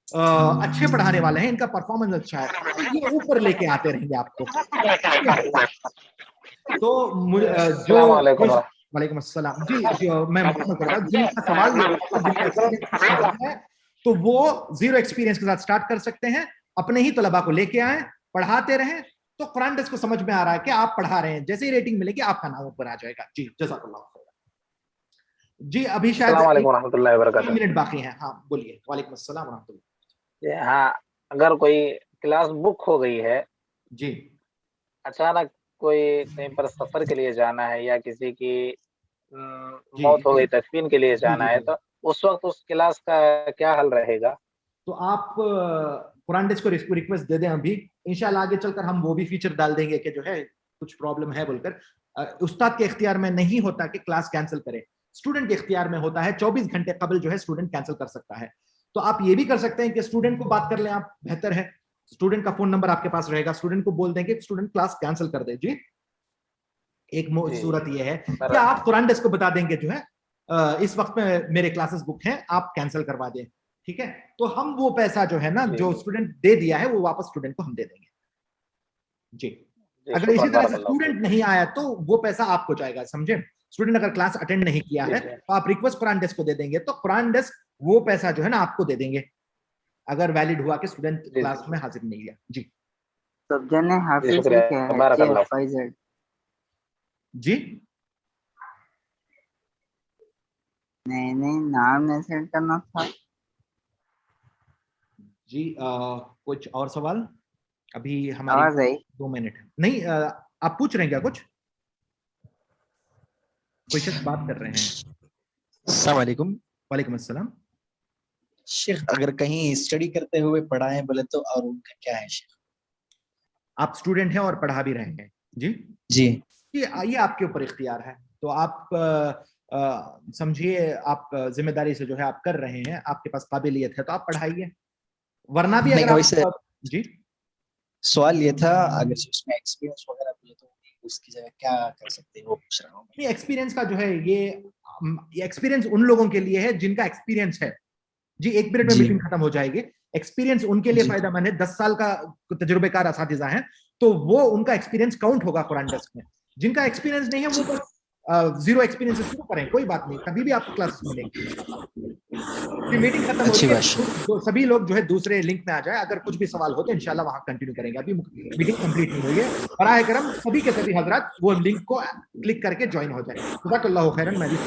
अच्छे पढ़ाने वाले हैं, इनका परफॉर्मेंस अच्छा है, ये ऊपर लेके आते रहेंगे आपको। तो जो वालेकुम अस्सलाम जी, मैं जिनका सवाल है तो वो 0 एक्सपीरियंस के साथ स्टार्ट कर सकते हैं, अपने ही तलबा को लेके आए, पढ़ाते रहें, तो कुरान डेस्क को समझ में आ रहा है कि आप पढ़ा रहे हैं, जैसे ही रेटिंग मिलेगी आपका नाम ऊपर आ जाएगा। जी, जज़ाकल्लाह। जी अभी शायद अस्सलाम वालेकुम रहमतुल्लाहि व 3 बरकातहू। मिनट बाकी हैं। हाँ बोलिए। वालेकुम अस्सलाम व रहमतुल्लाह। हाँ, अगर कोई क्लास बुक हो गई है, जी अचानक कोई कहीं पर सफर के लिए जाना है या किसी की जी मौत हो गई, तदफीन के लिए जी जाना जी है, जी। तो उस वक्त उस क्लास का क्या हल रहेगा? तो आप कुरान डेस्क को रिक्वेस्ट दे दें अभी, इंशाल्लाह आगे चलकर हम वो भी फीचर डाल देंगे कि जो है कुछ प्रॉब्लम है बोलकर। उस्ताद के इख्तियार में नहीं होता कि क्लास कैंसिल करे, स्टूडेंट के इख्तियार में होता है। 24 घंटे कबल जो है स्टूडेंट कैंसिल कर सकता है। तो आप ये भी कर सकते हैं कि स्टूडेंट को बात कर लें आप, बेहतर है। स्टूडेंट का फोन नंबर आपके पास रहेगा, स्टूडेंट को बोल देंगे स्टूडेंट क्लास कैंसिल कर दे। जी एक जी, सूरत ये है कि बराबर। आप कुरान डेस्क को बता देंगे जो है इस वक्त में मेरे क्लासेस बुक हैं, आप कैंसिल करवा दें, ठीक है। तो हम वो पैसा जो है ना जी, जो जी। स्टूडेंट दे दिया है वो वापस स्टूडेंट को हम दे देंगे। जी जी, अगर इसी शुक्रान, तरह से बारकल्लाहु स्टूडेंट फीक। नहीं आया तो वो पैसा आपको जाएगा, समझे। स्टूडेंट अगर क्लास अटेंड नहीं किया जी, है जी। तो आप रिक्वेस्ट कुरान डेस्क को दे देंगे, तो कुरान डेस्क वो पैसा जो है ना आपको दे देंगे, अगर वैलिड हुआ कि स्टूडेंट जी, क्लास जी। में हाजिर नहीं लिया। जी सब्जेक्ट जी, हाफिज शुक्रिया, लिखे है बारकल्लाहु फीक। JFYZ। जी नहीं नहीं, नाम नहीं सेंड करना था। जी कुछ और सवाल? अभी हमारी आवाज आई? 2 मिनट है। नहीं आप पूछ रहे हैं क्या कुछ? कोई शख्स बात कर रहे हैं। अस्सलाम वालेकुम। वालेकुम अस्सलाम। शेख अगर कहीं स्टडी करते हुए पढ़ाएं बोले तो और उनका क्या है शेख? आप स्टूडेंट हैं और पढ़ा भी रहे हैं। जी जी ये आपके ऊपर इख्तियार है। तो आप समझिए, आप जिम्मेदारी से जो है आप कर रहे हैं, आपके पास काबिलियत है तो आप पढ़ाइए, वरना भी नहीं, अगर वैसे आप जी सवाल ये था अगर उसमें एक्सपीरियंस वगैरह भी है तो उसकी जगह क्या कर सकते हैं वो पूछ रहा हूँ। ये एक्सपीरियंस का जो है ये एक्सपीरियंस उन लोगों के लिए है जिनका एक्सपीरियंस है। जी 1 मिनट में जी मीटिंग खत्म हो जाएगी। एक्सपीरियंस उनके लिए जी फायदेमंद है। 10 साल का तजुर्बेकार असातिज़ा हैं तो वो उनका एक्सपीरियंस काउंट होगा कुरान डेस्क में। जिनका एक्सपीरियंस नहीं है वो बस जीरो एक्सपीरियंस से शुरू करें, कोई बात नहीं, कभी भी आपको क्लासेस मिलेंगी। मीटिंग खत्म हो अच्छी रही है, बात। तो सभी लोग जो है दूसरे लिंक में आ जाए। अगर कुछ भी सवाल हो तो इंशाल्लाह वहां कंटिन्यू करेंगे। अभी मीटिंग कंप्लीट नहीं हुई है। बराए करम सभी के सभी हजरात वो लिंक को क्लिक करके ज्वाइन हो जाए। जज़ाकल्लाहु खैरन। मैं भी